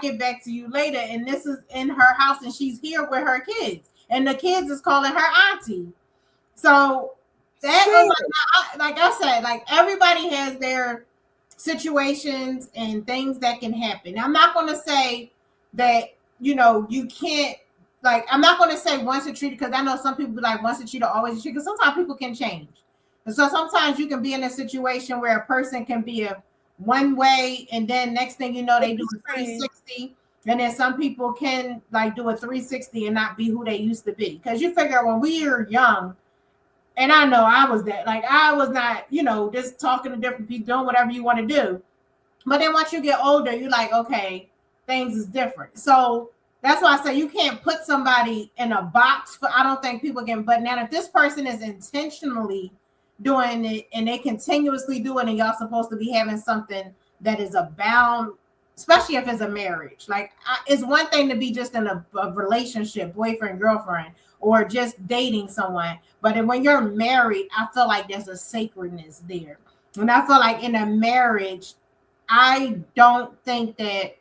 get back to you later, and this is in her house, and she's here with her kids, and the kids is calling her auntie. So that was like I said, like everybody has their situations and things that can happen. I'm not going to say that, you know, you can't, like, I'm not going to say once a cheater, because I know some people be like once a cheater, always a cheater, because sometimes people can change. And so sometimes you can be in a situation where a person can be a one way, and then next thing you know, they do a 360. And then some people can like do a 360 and not be who they used to be. Because you figure when we are young, And I know I was that. Like, I was not, just talking to different people, doing whatever you want to do. But then once you get older, you're like, okay, things is different. So that's why I say you can't put somebody in a box. I don't think people can. But now, if this person is intentionally doing it and they continuously do it, and y'all supposed to be having something that is abound, especially if it's a marriage. Like, it's one thing to be just in a relationship, boyfriend, girlfriend, or just dating someone. But when you're married, I feel like there's a sacredness there. And I feel like in a marriage, I don't think that,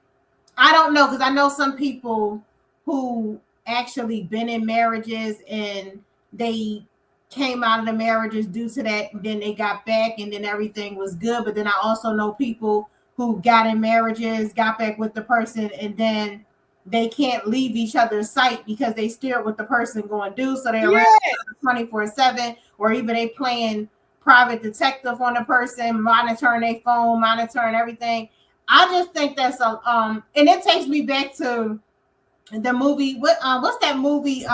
I don't know, because I know some people who actually been in marriages and they came out of the marriages due to that, and then they got back and then everything was good. But then I also know people who got in marriages, got back with the person, and then they can't leave each other's sight because they still what the person going to do. So they're around 24/7, or even they playing private detective on the person, monitoring their phone, monitoring everything. I just think that's and it takes me back to the movie. What's that movie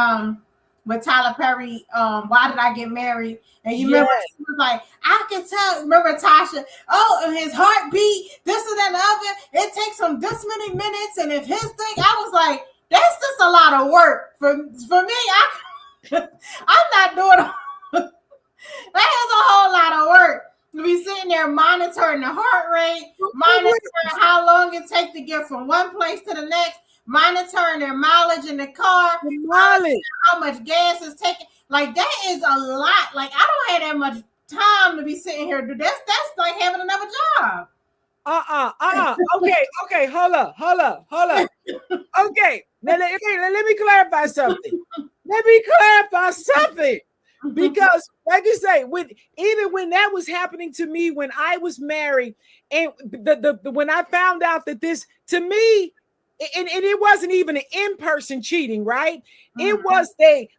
with Tyler Perry? Why Did I Get Married? And you remember she was like, I can tell. Remember Tasha? Oh, his heartbeat, this and that and the other. It takes him this many minutes, and if his thing, I was like, that's just a lot of work for me. I'm not doing. That is a whole lot of work to be sitting there monitoring the heart rate, monitoring how long it takes to get from one place to the next, monitoring their mileage in the car, how much gas is taking. Like, that is a lot. Like, I don't have that much time to be sitting here. That's like having another job. Okay, hold up. Okay, let me clarify something. Because, like you say, even when that was happening to me when I was married, and when I found out that this, to me, and it wasn't even an in-person cheating, right? It was the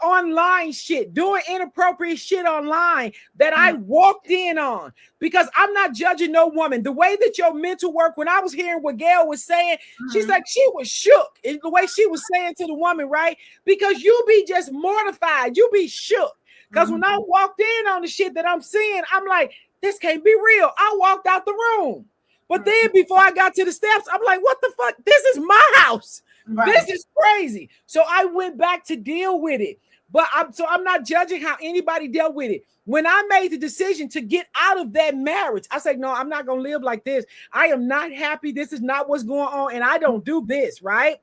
online shit, doing inappropriate shit online that I walked in on. Because I'm not judging no woman. The way that your mental work, when I was hearing what Gayle was saying, she's like, she was shook in the way she was saying to the woman, right? Because you be just mortified, you be shook. Because when I walked in on the shit that I'm seeing, I'm like, this can't be real. I walked out the room. But then before I got to the steps, I'm like, what the fuck? This is my house. Right. This is crazy. So I went back to deal with it. But I'm not judging how anybody dealt with it. When I made the decision to get out of that marriage, I said, no, I'm not going to live like this. I am not happy. This is not what's going on. And I don't do this, right?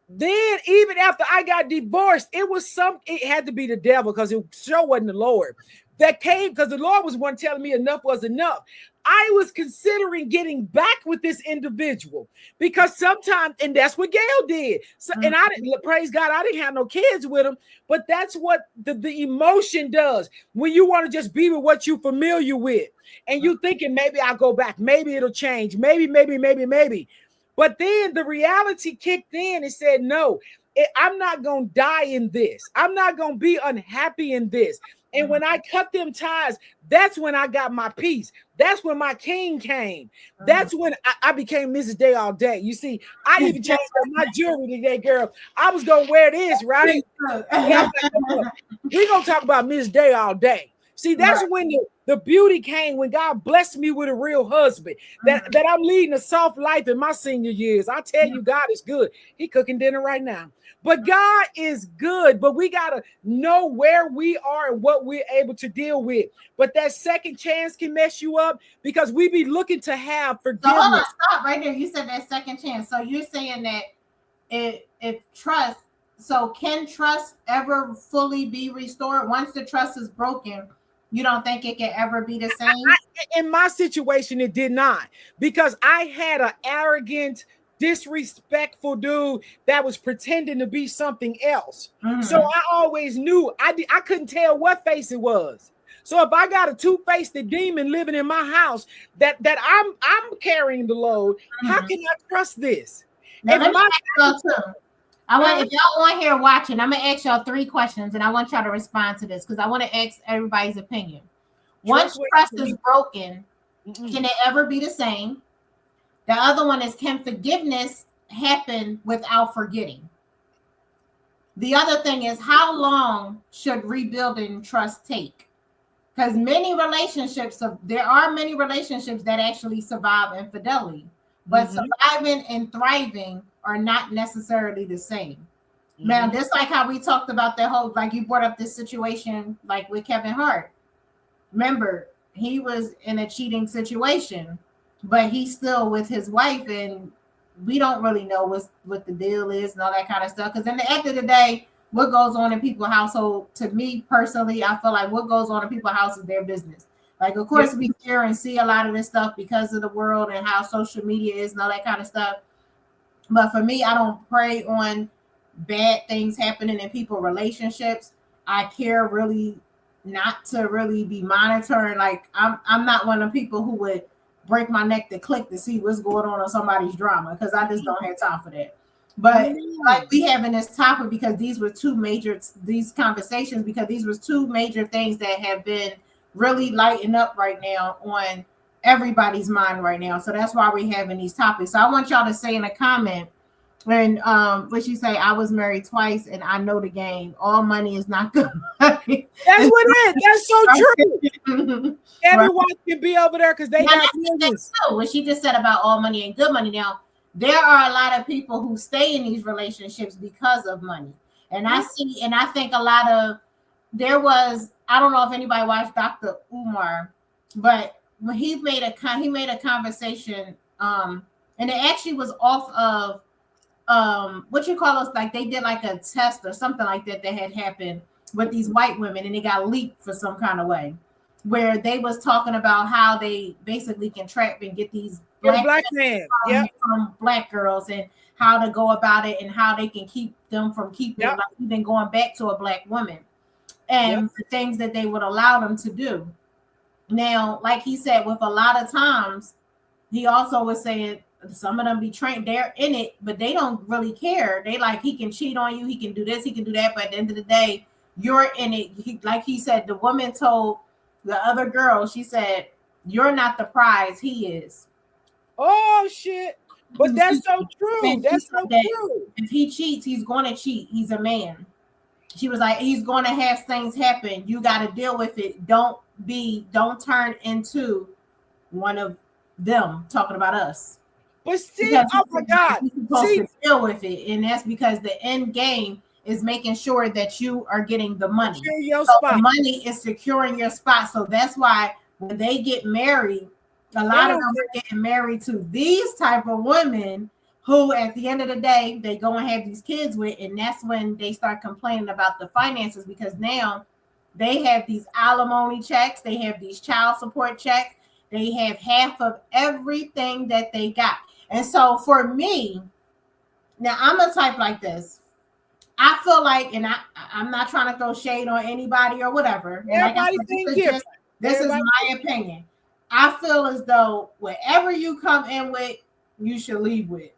Then even after I got divorced, it had to be the devil, because it sure wasn't the Lord that came, because the Lord was one telling me enough was enough. I was considering getting back with this individual because sometimes, and that's what Gayle did. So, and I didn't, praise God, I didn't have no kids with him, but that's what the emotion does when you want to just be with what you're familiar with. And you thinking, maybe I'll go back. Maybe it'll change. Maybe. But then the reality kicked in and said, no, I'm not going to die in this. I'm not going to be unhappy in this. And when I cut them ties, that's when I got my peace. That's when my king came. That's when I became Mrs. Day all day. You see, I even changed my jewelry today, girl. I was going to wear this, right? We're going to talk about Miss Day all day. See, that's when the beauty came, when God blessed me with a real husband, that I'm leading a soft life in my senior years. I tell you, God is good. He cooking dinner right now. But God is good, but we got to know where we are and what we're able to deal with. But that second chance can mess you up because we be looking to have forgiveness. So hold on, stop right there. You said that second chance. So you're saying that if trust, so can trust ever fully be restored? Once the trust is broken, you don't think it can ever be the same? In my situation, it did not, because I had an arrogant, disrespectful dude that was pretending to be something else. So I always knew I couldn't tell what face it was. So if I got a two-faced demon living in my house that I'm carrying the load, how can I trust this? Now, if y'all on here watching, I'm gonna ask y'all 3 questions, and I want y'all to respond to this because I want to ask everybody's opinion. Once trust is broken, can it ever be the same? The other one is, can forgiveness happen without forgetting? The other thing is, how long should rebuilding trust take? Because there are many relationships that actually survive infidelity, but surviving and thriving are not necessarily the same. Now, just like how we talked about that whole, like you brought up this situation, like with Kevin Hart. Remember, he was in a cheating situation, but he's still with his wife, and we don't really know what the deal is and all that kind of stuff. Because in the end of the day, what goes on in people's household, to me personally, I feel like what goes on in people's house is their business. Like, of course, we hear and see a lot of this stuff because of the world and how social media is and all that kind of stuff. But for me, I don't prey on bad things happening in people's relationships. I care really not to really be monitoring. Like, I'm not one of the people who would break my neck to click to see what's going on somebody's drama, because I just don't have time for that. But like, we having this topic because these conversations, because these were two major things that have been really lighting up right now on everybody's mind right now. So that's why we're having these topics. So I want y'all to say in a comment, when what you say, I was married twice and I know the game. All money is not good money. That's what it is. That's so true. Everyone can be over there because they got business. What she just said about all money and good money. Now, there are a lot of people who stay in these relationships because of money. And I think a lot of, I don't know if anybody watched Dr. Umar, but when he made a conversation, and it actually was off of what you call us, like they did like a test or something like that had happened with these white women, and it got leaked for some kind of way, where they was talking about how they basically can trap and get these black men from black girls, and how to go about it, and how they can keep them from keeping like, even going back to a black woman, and the things that they would allow them to do. Now, like he said, with a lot of times, he also was saying some of them be trained, they're in it, but they don't really care. They like, he can cheat on you, he can do this, he can do that, but at the end of the day, you're in it. Like he said, the woman told the other girl, she said, you're not the prize, he is. Oh shit. But that's so true. That's so true. If he cheats, he's going to cheat. He's a man. She was like, he's going to have things happen. You got to deal with it. Don't turn into one of them talking about us. But see, oh my God, you're supposed to deal with it, and that's because the end game is making sure that you are getting the money. The money is securing your spot. So that's why when they get married, a lot of them are getting married to these type of women who, at the end of the day, they go and have these kids with, and that's when they start complaining about the finances, because now they have these alimony checks, they have these child support checks, they have half of everything that they got. And so for me, now I'm a type like this. I feel like, and I'm not trying to throw shade on anybody or whatever. Everybody this is my opinion. I feel as though whatever you come in with, you should leave with.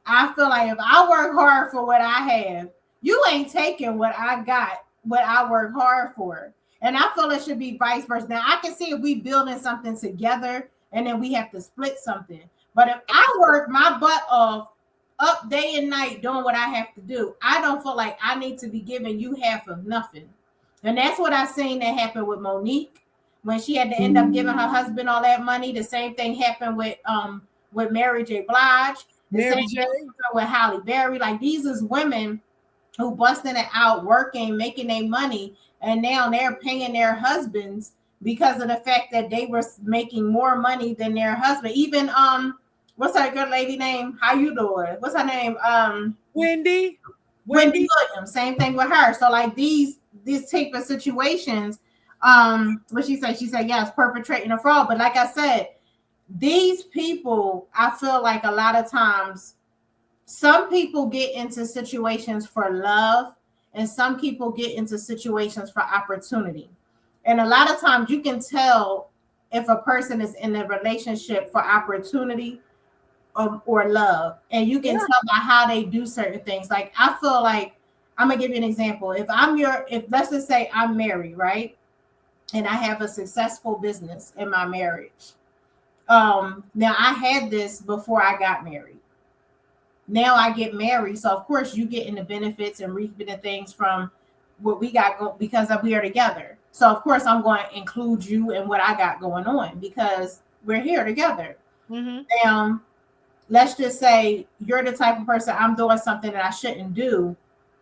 I feel like if I work hard for what I have, you ain't taking what I got, what I work hard for. And I feel it should be vice versa. Now, I can see if we building something together and then we have to split something. But if I work my butt off up day and night doing what I have to do, I don't feel like I need to be giving you half of nothing. And that's what I seen that happen with Monique when she had to end up giving her husband all that money. The same thing happened with Mary J. Blige. The same thing with Halle Berry. Like, these is women who busting it out, working, making their money, and now they're paying their husbands because of the fact that they were making more money than their husband. Even what's that good lady name? How you doing? What's her name? Wendy Williams. Same thing with her. So like these type of situations, what she said? She said, yes, perpetrating a fraud. But like I said, these people, I feel like a lot of times, some people get into situations for love, and some people get into situations for opportunity. And a lot of times you can tell if a person is in a relationship for opportunity or love. And you can tell by how they do certain things. Like, I feel like, I'm going to give you an example. If let's just say I'm married, right? And I have a successful business in my marriage. Now I had this before I got married. Now I get married, so of course you getting the benefits and reaping the things from what we got because we are together. So of course I'm going to include you in what I got going on because we're here together. Mm-hmm. Now, let's just say you're the type of person, I'm doing something that I shouldn't do.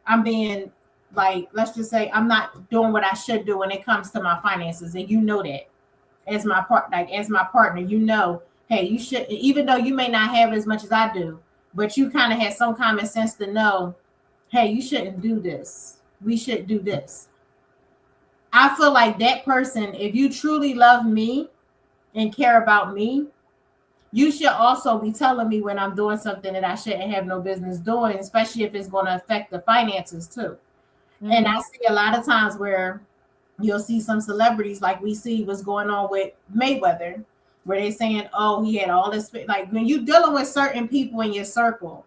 I'm being like, let's just say I'm not doing what I should do when it comes to my finances, and you know that as my as my partner, you know, hey, you should, even though you may not have as much as I do, but you kind of have some common sense to know, hey, you shouldn't do this. We should do this. I feel like that person, if you truly love me and care about me, you should also be telling me when I'm doing something that I shouldn't have no business doing, especially if it's going to affect the finances too. Mm-hmm. And I see a lot of times where you'll see some celebrities, like we see what's going on with Mayweather, where they're saying, oh, he had all this. Like when you're dealing with certain people in your circle,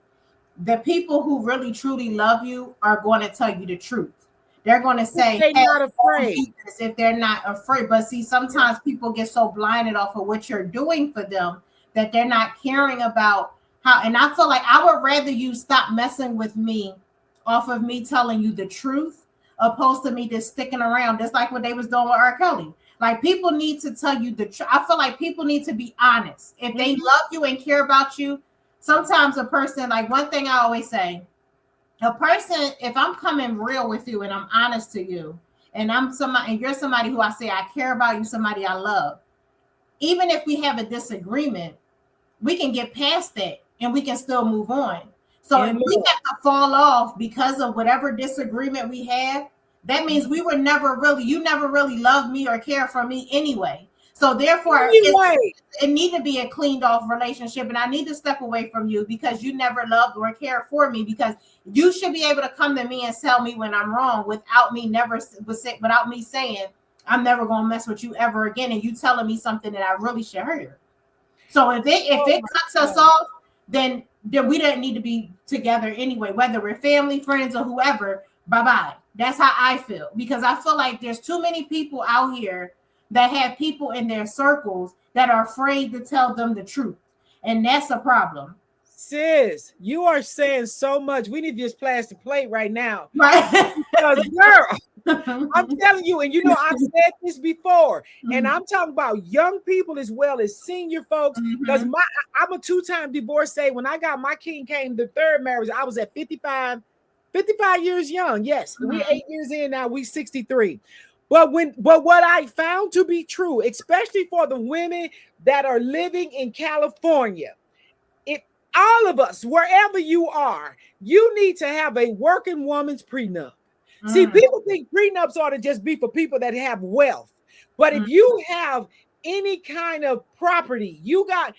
the people who really truly love you are going to tell you the truth. They're going to say, they're hey, not afraid. If they're not afraid. But see, sometimes people get so blinded off of what you're doing for them that they're not caring about how. And I feel like I would rather you stop messing with me off of me telling you the truth, opposed to me just sticking around, just like what they was doing with R. Kelly. Like, people need to tell you the truth. I feel like people need to be honest. If they love you and care about you, sometimes a person, like one thing I always say, a person, if I'm coming real with you and I'm honest to you, and I'm somebody, and you're somebody who I say I care about, you somebody I love, even if we have a disagreement, we can get past that and we can still move on. So if we have to fall off because of whatever disagreement we have, that means we were never really, you never really loved me or care for me anyway. So therefore, it need to be a cleaned off relationship, and I need to step away from you because you never loved or cared for me. Because you should be able to come to me and tell me when I'm wrong without me saying I'm never gonna mess with you ever again, and you telling me something that I really should hear. So if it cuts us off, then we don't need to be together anyway, whether we're family, friends, or whoever. Bye-bye. That's how I feel, because I feel like there's too many people out here that have people in their circles that are afraid to tell them the truth. And that's a problem. Sis, you are saying so much. We need this plastic plate right now. Right. Because, girl, I'm telling you, and you know, I've said this before, and I'm talking about young people as well as senior folks, because I'm a 2-time divorcee. When I got my king came, the third marriage, I was at 55 years young. Yes, we 8 years in now, we 63. But what I found to be true, especially for the women that are living in California, all of us, wherever you are, you need to have a working woman's prenup. See, people think prenups ought to just be for people that have wealth. But if you have any kind of property, you got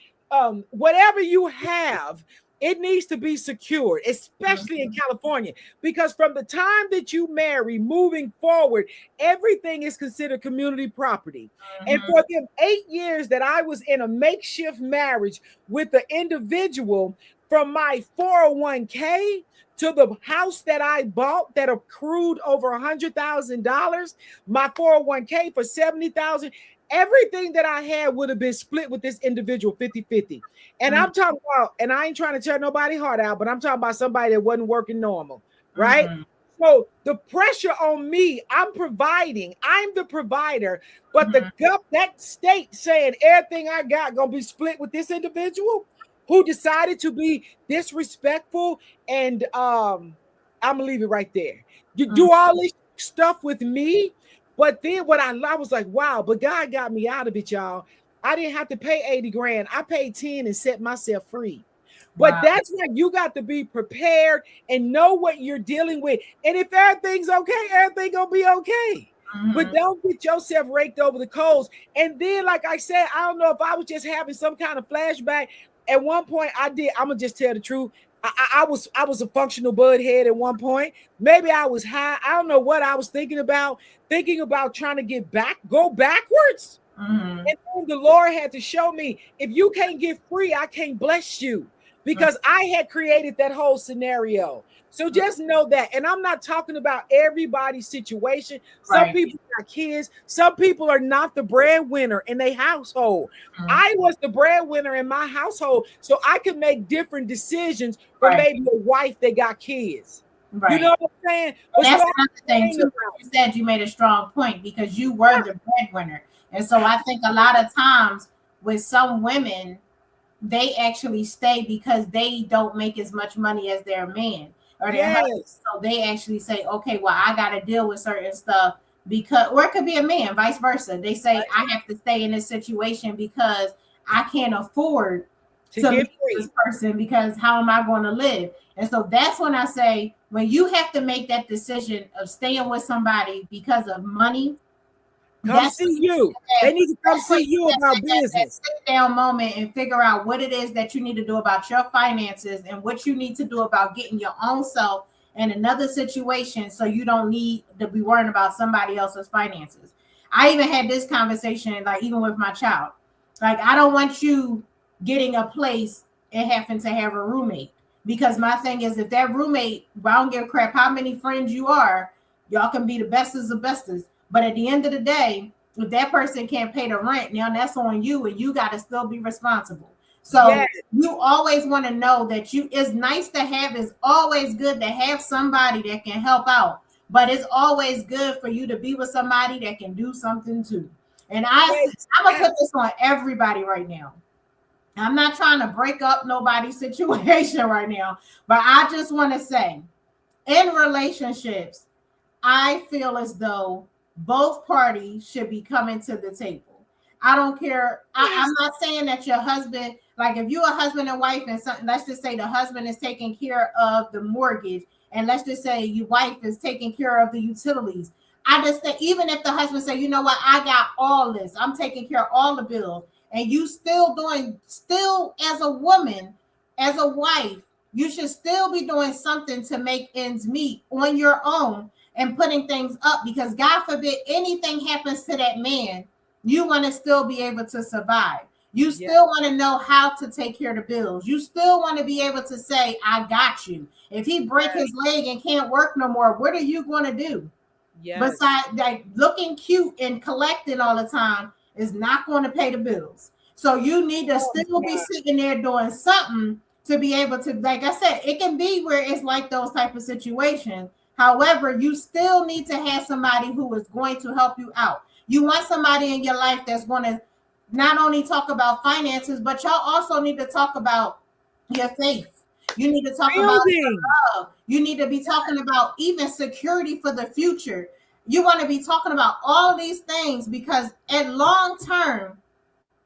whatever you have, it needs to be secured, especially in California, because from the time that you marry moving forward, everything is considered community property. And for them 8 years that I was in a makeshift marriage with the individual, from my 401k to the house that I bought that accrued over $100,000, my 401k for $70,000, everything that I had would have been split with this individual 50-50. And I'm talking about, and I ain't trying to tear nobody's heart out, but I'm talking about somebody that wasn't working normal, right? So the pressure on me, I'm providing, I'm the provider, but that state saying everything I got gonna be split with this individual who decided to be disrespectful, and I'm gonna leave it right there. You do all this stuff with me, but then what I was like, wow, but God got me out of it, y'all. I didn't have to pay 80 grand. I paid 10 and set myself free. But that's why you got to be prepared and know what you're dealing with. And if everything's okay, everything gonna be okay. But don't get yourself raked over the coals. And then, like I said, I don't know if I was just having some kind of flashback. At one point, I'm gonna just tell the truth. I was a functional budhead at one point. Maybe I was high. I don't know what I was thinking about trying to go backwards. And then the Lord had to show me, if you can't get free, I can't bless you. because I had created that whole scenario. So just know that. And I'm not talking about everybody's situation. Some Right. people got kids. Some people are not the breadwinner in their household. I was the breadwinner in my household, so I could make different decisions from Right. maybe a wife that got kids. You Right. know what I'm saying? But That's so another thing too. You said you made a strong point because you were the breadwinner. And so I think a lot of times with some women, they actually stay because they don't make as much money as their man or their husband. yes, So they actually say, okay, well, I got to deal with certain stuff because, or it could be a man, vice versa. They say, I have to stay in this situation because I can't afford to to get leave free. this person because how am I going to live? And so that's when I say, when you have to make that decision of staying with somebody because of money, Come that's see you. They need to come that's when see you you have about that business. sit down moment and figure out what it is that you need to do about your finances and what you need to do about getting your own self in another situation so you don't need to be worrying about somebody else's finances. I even had this conversation, like even with my child. Like, I don't want you getting a place and having to have a roommate. Because my thing is, if that roommate, well, I don't give a crap how many friends you are, y'all can be the bestest of bestest. But at the end of the day, if that person can't pay the rent, now that's on you, and you got to still be responsible. Yes, So you always want to know that you, it's nice to have, it's always good to have somebody that can help out, but it's always good for you to be with somebody that can do something too. And yes. I'm gonna put this on everybody right now. I'm not trying to break up nobody's situation right now, but I just want to say, in relationships, I feel as though both parties should be coming to the table. I don't care. I'm Yes. not saying that your husband, like if you're a husband and wife, and something, let's just say the husband is taking care of the mortgage, and let's just say your wife is taking care of the utilities. I just think even if the husband say, you know what, I got all this, I'm taking care of all the bills, and you still doing, still as a woman, as a wife, you should still be doing something to make ends meet on your own and putting things up, because God forbid anything happens to that man, you want to still be able to survive. You Yes. still want to know how to take care of the bills. You still want to be able to say, I got you. If he break his leg and can't work no more, what are you going to do? Yes. Besides, like, looking cute and collecting all the time is not going to pay the bills. So you need to Oh still be God. sitting there doing something to be able to, like I said, it can be where it's like those type of situations. However, you still need to have somebody who is going to help you out. You want somebody in your life that's going to not only talk about finances, but y'all also need to talk about your faith. You need to talk about Building. love. You need to be talking about even security for the future. You want to be talking about all these things because at long term,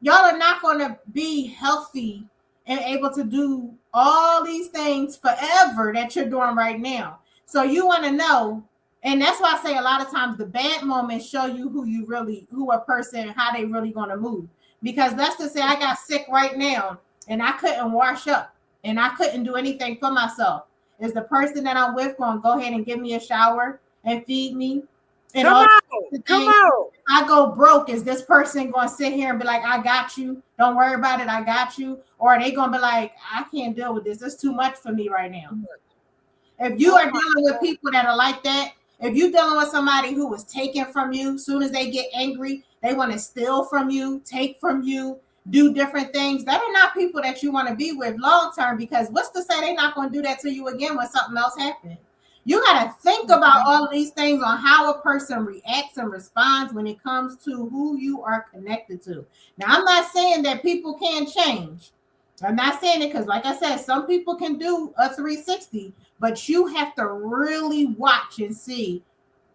y'all are not going to be healthy and able to do all these things forever that you're doing right now. So you want to know, and that's why I say a lot of times the bad moments show you who you really, who a person, how they really going to move. Because let's just say I got sick right now and I couldn't wash up and I couldn't do anything for myself. Is the person that I'm with going to go ahead and give me a shower and feed me and Come all out. the Come things? out. I go broke, is this person going to sit here and be like, I got you, don't worry about it, I got you? Or are they going to be like, I can't deal with this, it's too much for me right now? If you Oh are my dealing with God. people that are like that, if you're dealing with somebody who was taken from you, soon as they get angry, they want to steal from you, take from you, do different things, that are not people that you want to be with long term, because what's to say they're not going to do that to you again when something else happens? You got to think about all of these things on how a person reacts and responds when it comes to who you are connected to. Now, I'm not saying that people can't change. I'm not saying it because, like I said, some people can do a 360, but you have to really watch and see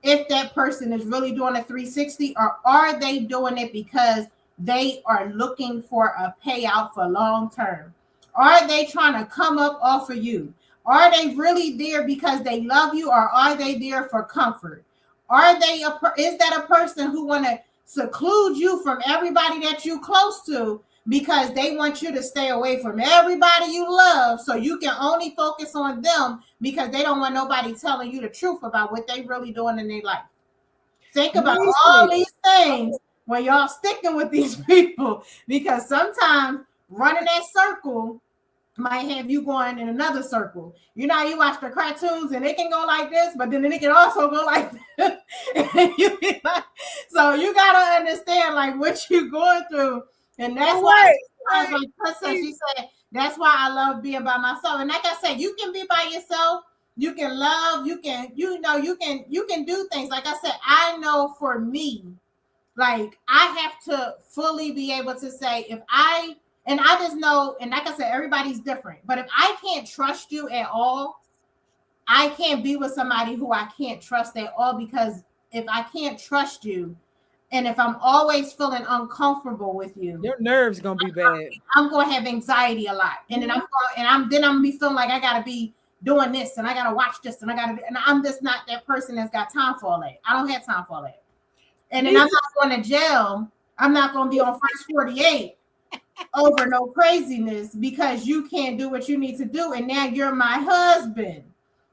if that person is really doing a 360, or are they doing it because they are looking for a payout for long term? Are they trying to come up off of you? Are they really there because they love you, or are they there for comfort? Are they is that a person who want to seclude you from everybody that you close to because they want you to stay away from everybody you love so you can only focus on them because they don't want nobody telling you the truth about what they really doing in their life? Think about all Listen. these things when y'all sticking with these people, because sometimes running that circle might have you going in another circle. You know, you watch the cartoons and it can go like this, but then it can also go like this. So you gotta understand like what you're going through, and that's why like Chris said, she said that's why I love being by myself. And like I said, you can be by yourself. You can love. You can you can do things. Like I said, I know for me, like I have to fully be able to say if I and I just know, and like I said, everybody's different. But if I can't trust you at all, I can't be with somebody who I can't trust at all, because if I can't trust you, and if I'm always feeling uncomfortable with you, your nerves gonna be bad. I'm gonna have anxiety a lot, and then I'm gonna be feeling like I gotta be doing this, and I gotta watch this, and and I'm just not that person that's got time for all that. I don't have time for all that. And then I'm not going to jail. I'm not going to be on first 48 over no craziness because you can't do what you need to do. And now you're my husband,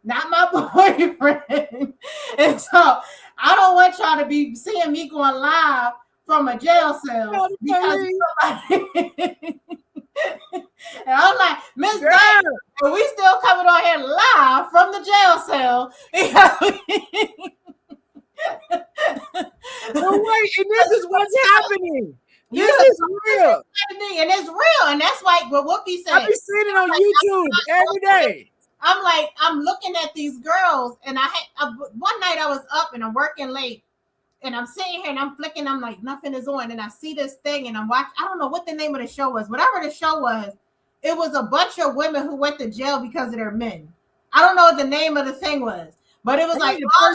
not my boyfriend. And so I don't want y'all to be seeing me going live from a jail cell because somebody. And I'm like, Miss Diana, we still coming on here live from the jail cell. No way, and this is what's happening. This is real, and it's real, and that's like what Whoopi said. I be seeing it on YouTube every day. I'm like, I'm looking at these girls, and one night I was up and I'm working late, and I'm sitting here and I'm flicking. I'm like, nothing is on, and I see this thing, and I'm watching. I don't know what the name of the show was. Whatever the show was, it was a bunch of women who went to jail because of their men. I don't know what the name of the thing was, but it was like all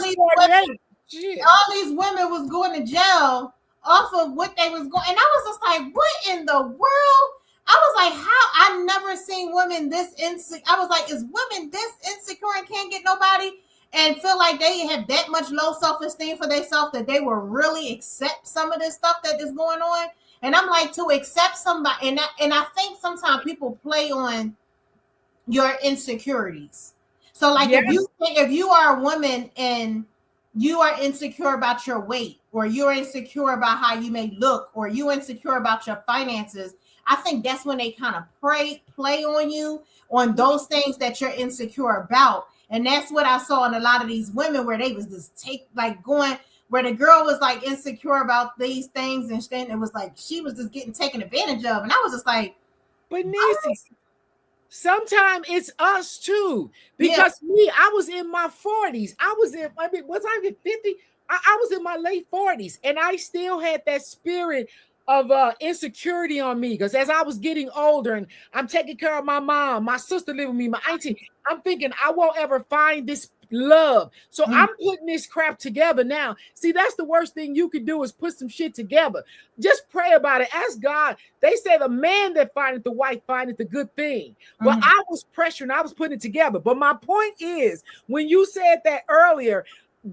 these women was going to jail off of what they was going, and I was just like, what in the world? I was like, how? I never seen women this insecure. I was like, is women this insecure and can't get nobody and feel like they have that much low self-esteem for themselves that they will really accept some of this stuff that is going on? And I'm like, to accept somebody, and I think sometimes people play on your insecurities. So like if you are a woman and you are insecure about your weight, or you're insecure about how you may look, or you're insecure about your finances, I think that's when they kind of play on you on those things that you're insecure about. And that's what I saw in a lot of these women, where they was just going, where the girl was like insecure about these things, and then it was like she was just getting taken advantage of. And I was just like, but Niecy, sometimes it's us too, because me, I was in my 40s. Was I in 50? I was in my late 40s, and I still had that spirit of insecurity on me, because as I was getting older and I'm taking care of my mom, my sister living with me, my auntie, I'm thinking I won't ever find this love. So I'm putting this crap together now. See, that's the worst thing you could do, is put some shit together. Just pray about it. Ask God. They say the man that findeth the wife findeth the good thing. But I was pressuring, I was putting it together. But my point is, when you said that earlier,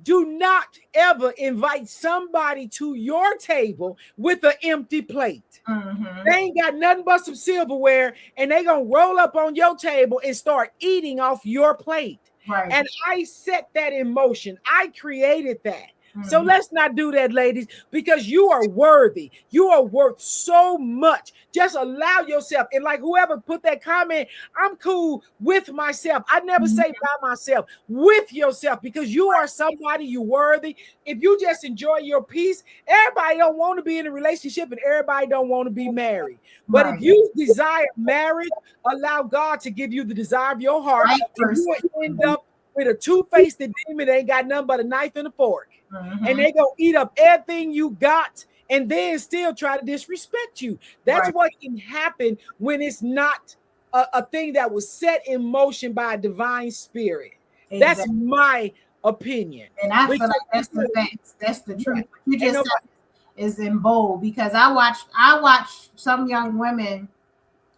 do not ever invite somebody to your table with an empty plate. They ain't got nothing but some silverware, and they gonna roll up on your table and start eating off your plate. Right. And I set that in motion. I created that. So let's not do that, ladies, because you are worthy. You are worth so much. Just allow yourself. And like whoever put that comment, I'm cool with myself. I never say by myself, with yourself, because you are somebody, you're worthy. If you just enjoy your peace, everybody don't want to be in a relationship, and everybody don't want to be married. But if you desire marriage, allow God to give you the desire of your heart. And you will end up with a two-faced demon that ain't got nothing but a knife and a fork. And they gonna eat up everything you got and then still try to disrespect you. That's what can happen when it's not a thing that was set in motion by a divine spirit. Exactly. That's my opinion. And I feel like that's the facts. That's the truth. You just said is in bold, because I watched some young women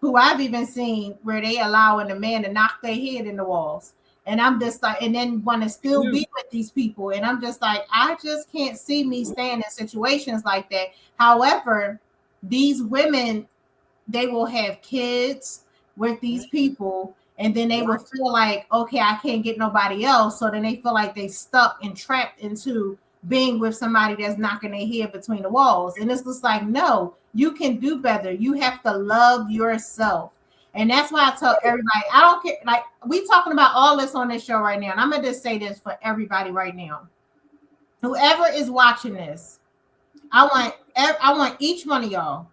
who I've even seen where they allowing a man to knock their head in the walls. And I'm just like, and then want to still be with these people. And I'm just like, I just can't see me staying in situations like that. However, these women, they will have kids with these people, and then they will feel like, okay, I can't get nobody else. So then they feel like they stuck and trapped into being with somebody that's knocking their head between the walls. And it's just like, no, you can do better. You have to love yourself. And that's why I tell everybody, I don't care. Like, we talking about all this on this show right now. And I'm going to just say this for everybody right now. Whoever is watching this, I want each one of y'all.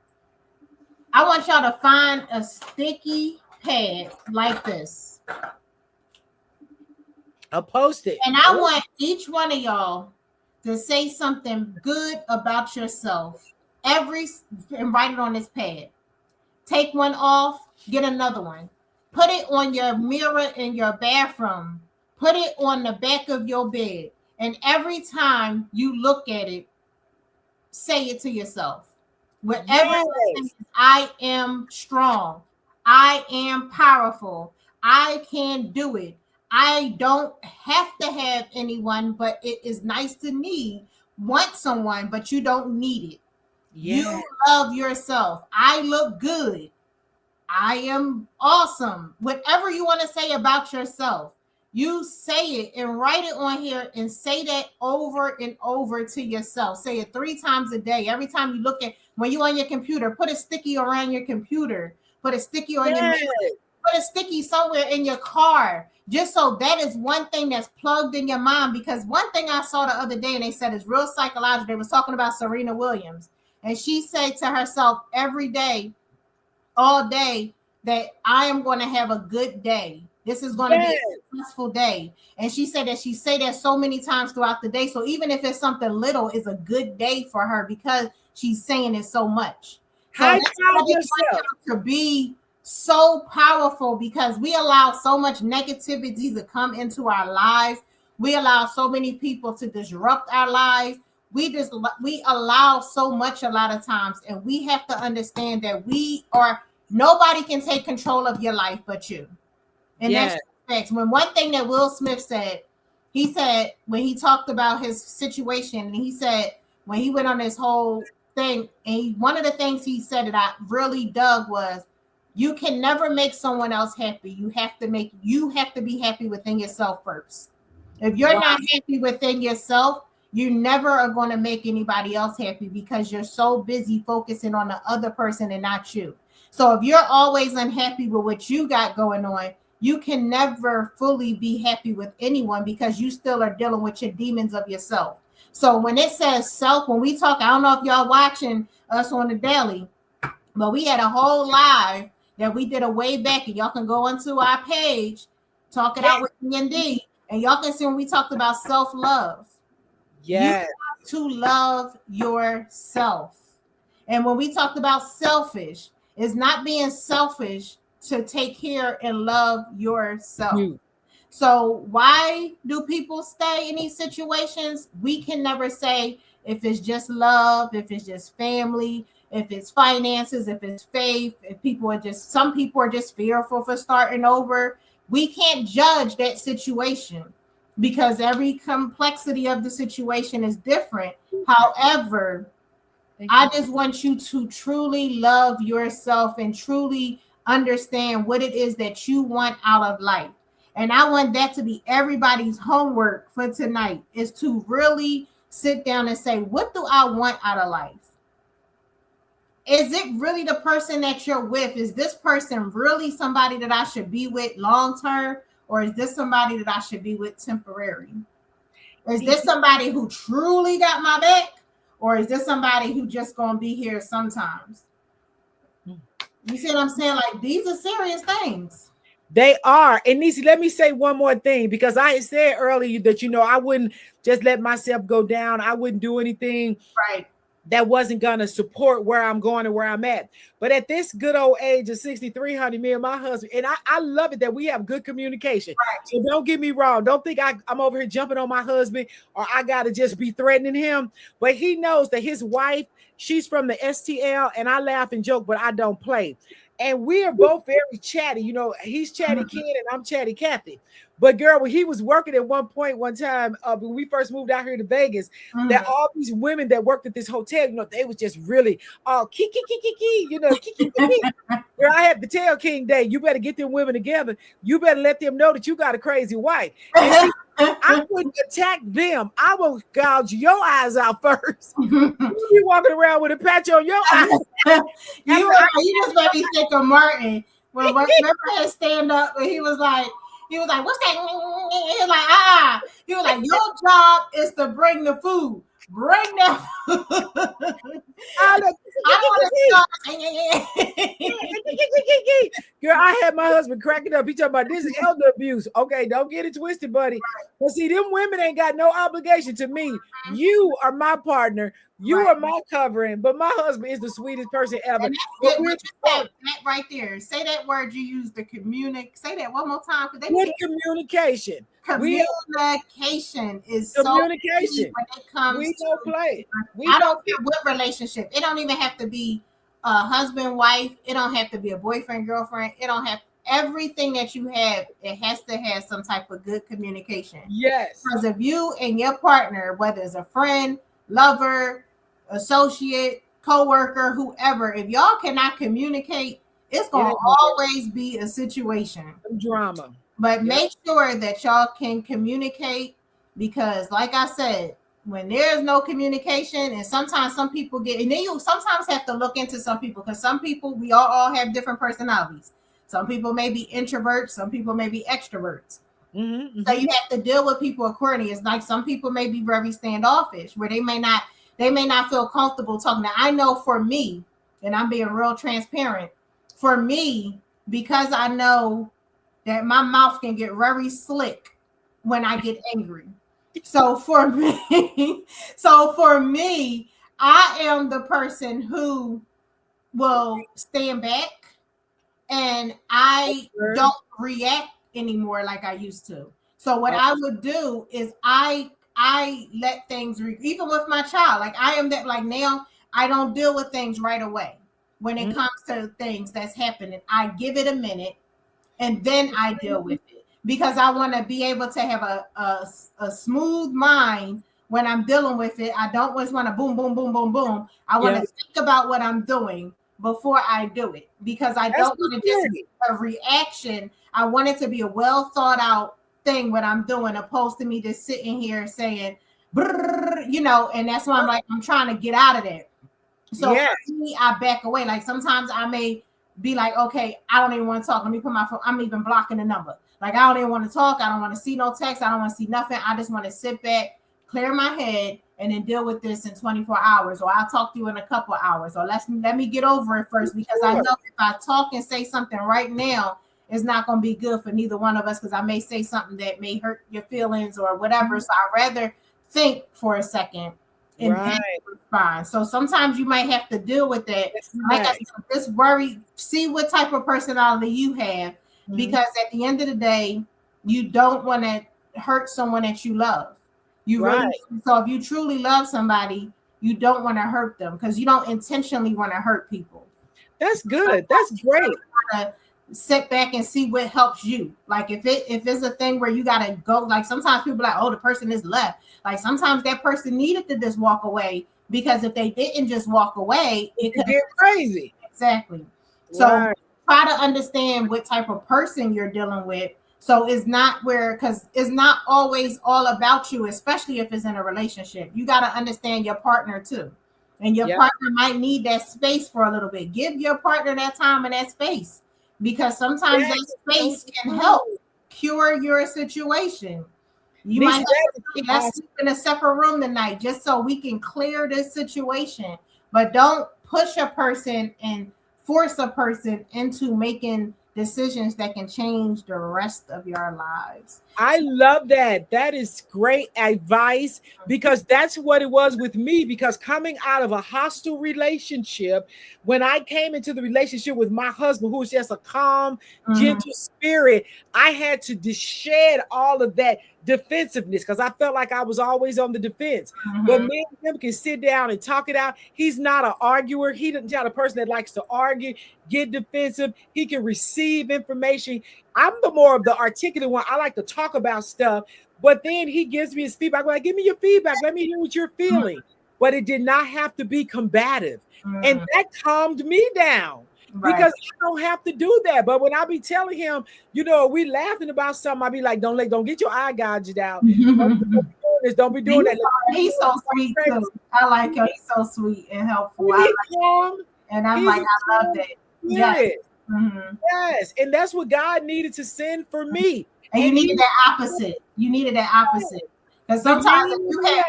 I want y'all to find a sticky pad like this. I'll post it. And I want each one of y'all to say something good about yourself. And write it on this pad. Take one off, get another one. Put it on your mirror in your bathroom. Put it on the back of your bed. And every time you look at it, say it to yourself. Whatever it is, I am strong. I am powerful. I can do it. I don't have to have anyone, but it is nice to want someone, but you don't need it. Yes. You love yourself. I look good. I am awesome. Whatever you want to say about yourself, you say it and write it on here and say that over and over to yourself. Say it 3 times a day. Every time you look at, when you're on your computer, put a sticky around your computer. Put a sticky on your mirror. Put a sticky somewhere in your car. Just so that is one thing that's plugged in your mind. Because one thing I saw the other day, and they said it's real psychological. They was talking about Serena Williams. And she said to herself every day, all day, that I am going to have a good day. This is going to be a successful day. And she said that she say that so many times throughout the day. So even if it's something little, it's a good day for her because she's saying it so much. So that's to be so powerful because we allow so much negativity to come into our lives. We allow so many people to disrupt our lives. We allow so much a lot of times, and we have to understand that nobody can take control of your life but you. And that's facts. When one thing that Will Smith said, he said when he talked about his situation, and he said when he went on this whole thing, and one of the things he said that I really dug was, you can never make someone else happy. You have to be happy within yourself first. If you're not happy within yourself, you never are going to make anybody else happy because you're so busy focusing on the other person and not you. So if you're always unhappy with what you got going on, you can never fully be happy with anyone because you still are dealing with your demons of yourself. So when it says self, when we talk, I don't know if y'all watching us on the daily, but we had a whole live that we did a way back, and y'all can go onto our page, Talk It Out with D&D, and y'all can see when we talked about self-love. You have to love yourself. And when we talked about selfish, it's not being selfish to take care and love yourself. So why do people stay in these situations? We can never say if it's just love, if it's just family, if it's finances, if it's faith, if some people are just fearful for starting over. We can't judge that situation because every complexity of the situation is different. However, I just want you to truly love yourself and truly understand what it is that you want out of life. And I want that to be everybody's homework for tonight, is to really sit down and say, what do I want out of life? Is it really the person that you're with? Is this person really somebody that I should be with long term? Or is this somebody that I should be with temporary? Is this somebody who truly got my back? Or is this somebody who just going to be here sometimes? You see what I'm saying? Like, these are serious things. They are. And Nisi, let me say one more thing, because I said earlier that, I wouldn't just let myself go down. I wouldn't do anything that wasn't going to support where I'm going and where I'm at. But at this good old age of 63, honey, me and my husband, and I love it that we have good communication. So don't get me wrong. Don't think I'm over here jumping on my husband or I got to just be threatening him. But he knows that his wife, she's from the STL, and I laugh and joke, but I don't play. And we are both very chatty. He's Chatty Ken and I'm Chatty Kathy. But girl, when he was working at one time, when we first moved out here to Vegas, that all these women that worked at this hotel, they was just really all kiki, Girl, I had to tell King Day, you better get them women together. You better let them know that you got a crazy wife. And see, I wouldn't attack them. I will gouge your eyes out first. You be walking around with a patch on your eyes. You just let me think of Martin. Well, remember his stand up, and he was like, what's that? He was like, He was like, your job is to bring the food. Bring that food. I want to Girl, I had my husband cracking up. He talking about this elder abuse. Okay, don't get it twisted, buddy. But see, them women ain't got no obligation to me. You are my partner. You are my covering, but my husband is the sweetest person ever. That right there. Say that word you use to communicate. Say that one more time. With communication. Communication is communication. So key when it comes we don't play. I don't care what relationship. It don't even have to be a husband, wife. It don't have to be a boyfriend, girlfriend. It don't have everything that you have. It has to have some type of good communication. Yes. Because if you and your partner, whether it's a friend, lover, associate, co-worker, whoever, if y'all cannot communicate, it's going to always be a situation. Drama. But make sure that y'all can communicate, because like I said, when there's no communication, and sometimes some people get, and then you sometimes have to look into some people, because some people, we all have different personalities. Some people may be introverts, some people may be extroverts. Mm-hmm. So you have to deal with people accordingly. It's like some people may be very standoffish, where they may not feel comfortable talking. Now, I know for me, and I'm being real transparent, for me, because I know that my mouth can get very slick when I get angry. So for me, I am the person who will stand back, and I don't react anymore like I used to. So what I would do is I let things, even with my child, like I am that, like now I don't deal with things right away when it comes to things that's happening. I give it a minute, and then I deal with it, because I want to be able to have a smooth mind when I'm dealing with it. I don't always want to boom, boom, boom, boom, boom. I want to think about what I'm doing before I do it, because I don't want to just get a reaction. I want it to be a well thought out thing what I'm doing, opposed to me just sitting here saying, and that's why I'm like, I'm trying to get out of that. So for me, I back away. Like sometimes I may be like, okay, I don't even want to talk. Let me put my phone. I'm even blocking the number. Like I don't even want to talk. I don't want to see no text. I don't want to see nothing. I just want to sit back, clear my head, and then deal with this in 24 hours. Or I'll talk to you in a couple of hours. Or let me get over it first, because I know if I talk and say something right now, it's not going to be good for neither one of us, because I may say something that may hurt your feelings or whatever. So I'd rather think for a second and then respond. So sometimes you might have to deal with that. Like I said, just worry, see what type of personality you have, because at the end of the day, you don't want to hurt someone that you love. So if you truly love somebody, you don't want to hurt them, because you don't intentionally want to hurt people. That's good. That's great. Sit back and see what helps you. Like if it's a thing where you gotta go, like sometimes people are like, oh, the person is left. Like sometimes that person needed to just walk away, because if they didn't just walk away, it could get crazy. Exactly. So try to understand what type of person you're dealing with. So it's not because it's not always all about you, especially if it's in a relationship. You got to understand your partner too. And your partner might need that space for a little bit. Give your partner that time and that space, because sometimes that space can help cure your situation. You might have to say, let's sleep in a separate room tonight, just so we can clear this situation. But don't push a person and force a person into making decisions that can change the rest of your lives. I love that. That is great advice, because that's what it was with me. Because coming out of a hostile relationship, when I came into the relationship with my husband, who was just a calm, gentle spirit, I had to shed all of that defensiveness, because I felt like I was always on the defense. But me and him can sit down and talk it out. He's not an arguer. He doesn't tell a person that likes to argue, get defensive. He can receive information. I'm the more of the articulate one. I like to talk about stuff, but then he gives me his feedback. Like, give me your feedback. Let me hear what you're feeling. But it did not have to be combative. And that calmed me down. Because I don't have to do that. But when I be telling him, we laughing about something, I be like, don't get your eye gouged out. Don't be doing that. He's so sweet too. I like him. He's so sweet and helpful. And I'm like, I love that. Mm-hmm. Yes, and that's what God needed to send for me. And you needed that opposite. You needed that opposite. Because sometimes if you have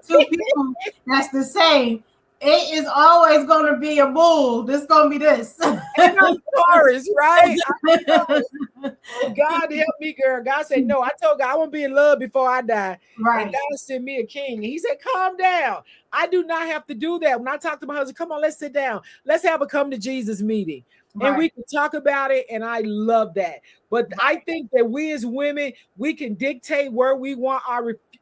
two people that's the same, it is always going to be a bull. This going to be this. And I'm Taurus, right? God help me, girl. God said, no, I told God I want to be in love before I die. Right. And God sent me a king. And he said, calm down. I do not have to do that. When I talk to my husband, come on, let's sit down. Let's have a come to Jesus meeting. And we can talk about it. And I love that. But I think that we as women, we can dictate where we want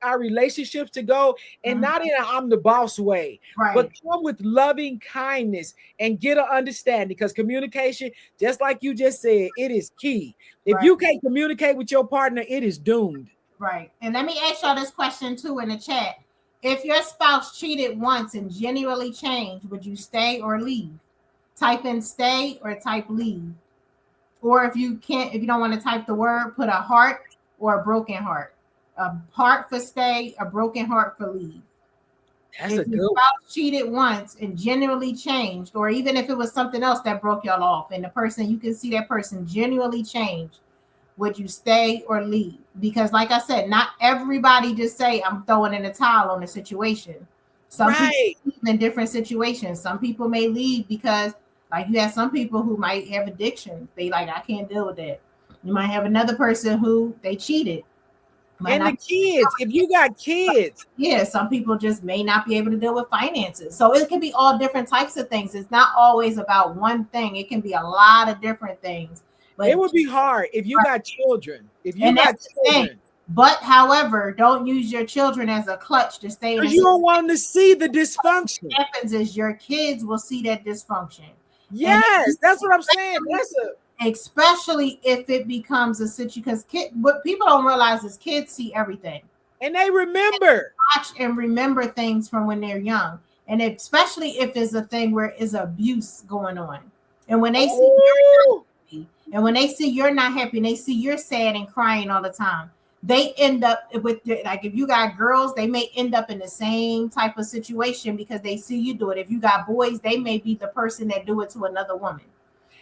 our relationships to go, and not in a I'm the boss way, but come with loving kindness and get an understanding, because communication, just like you just said, it is key. If you can't communicate with your partner, it is doomed. Right. And let me ask y'all this question too in the chat. If your spouse cheated once and genuinely changed, would you stay or leave? Type in stay or type leave. Or if you don't want to type the word, put a heart or a broken heart. A heart for stay, a broken heart for leave. That's if a good your spouse cheated once and genuinely changed, or even if it was something else that broke y'all off, and the person, you can see that person genuinely changed, would you stay or leave? Because like I said, not everybody just say I'm throwing in a towel on the situation. Some people leave in different situations. Some people may leave because, like, you have some people who might have addiction. They like, I can't deal with that. You might have another person who they cheated. And the kids, if you got kids. Yeah, some people just may not be able to deal with finances. So it can be all different types of things. It's not always about one thing. It can be a lot of different things. But it would be hard if you got children. If you got children. But however, don't use your children as a clutch to stay in. Because you don't want them to see the dysfunction. What happens is your kids will see that dysfunction. Yes, that's what I'm saying. Especially if it becomes a situation, because what people don't realize is kids see everything. And they remember. They watch and remember things from when they're young. And especially if there's a thing where is abuse going on. And when they see you're not happy, and when they see you're not happy, and they see you're sad and crying all the time, they end up with, like, if you got girls, they may end up in the same type of situation because they see you do it. If you got boys, they may be the person that do it to another woman.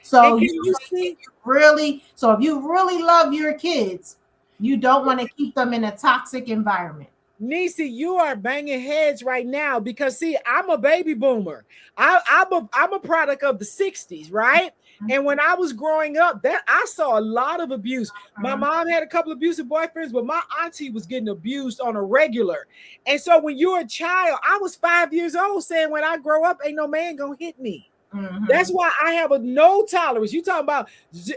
So if you really love your kids, you don't want to keep them in a toxic environment. Nisi, you are banging heads right now because, see, I'm a baby boomer. I'm a product of the 60s, right? And when I was growing up, that I saw a lot of abuse. My mom had a couple of abusive boyfriends, but my auntie was getting abused on a regular. And so when you're a child, I was 5 years old saying, when I grow up, ain't no man gonna hit me. That's why I have a no tolerance. You talking about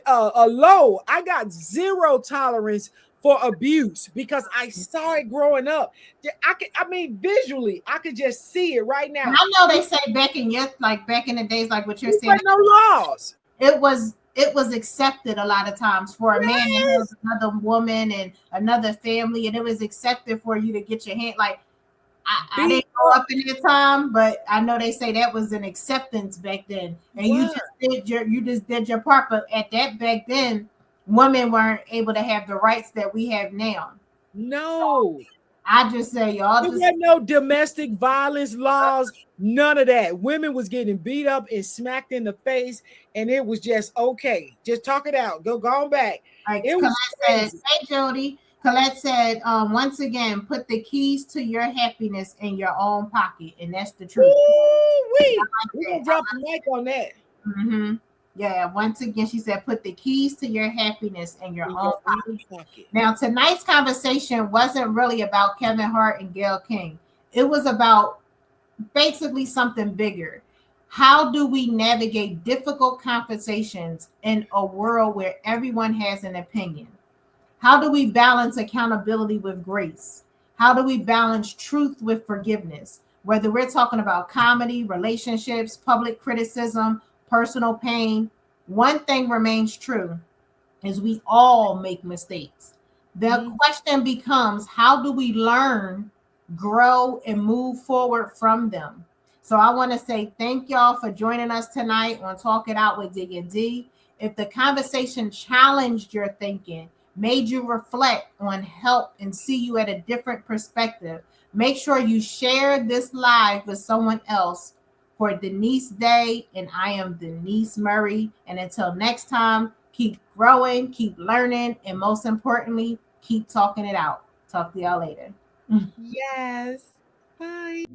a low. I got zero tolerance for abuse because I saw it growing up. Visually, I could just see it right now. And I know they say back in the days, like what you're saying, no laws. It was accepted a lot of times for a man to have another woman and another family, and it was accepted for you to get your hand. Like, I didn't grow up in that time, but I know they say that was an acceptance back then, and you just did your part. But at that back then, women weren't able to have the rights that we have now. No. So I just say, y'all, there was no domestic violence laws, none of that. Women was getting beat up and smacked in the face, and it was just okay. Just talk it out. Go on back. Like, it was crazy. Hey, Jody. Colette said, once again, put the keys to your happiness in your own pocket, and that's the truth. We can drop the mic on that. Mm-hmm. Yeah, once again, she said, put the keys to your happiness in your own pocket. Now, tonight's conversation wasn't really about Kevin Hart and Gayle King. It was about basically something bigger. How do we navigate difficult conversations in a world where everyone has an opinion? How do we balance accountability with grace? How do we balance truth with forgiveness? Whether we're talking about comedy, relationships, public criticism, personal pain, one thing remains true is we all make mistakes. The question becomes, how do we learn, grow, and move forward from them? So I want to say thank y'all for joining us tonight on Talk It Out with D&D. If the conversation challenged your thinking, made you reflect on help and see you at a different perspective, make sure you share this live with someone else for Denise Day, and I am Denise Murray. And until next time, keep growing, keep learning, and most importantly, keep talking it out. Talk to y'all later. Yes. Bye.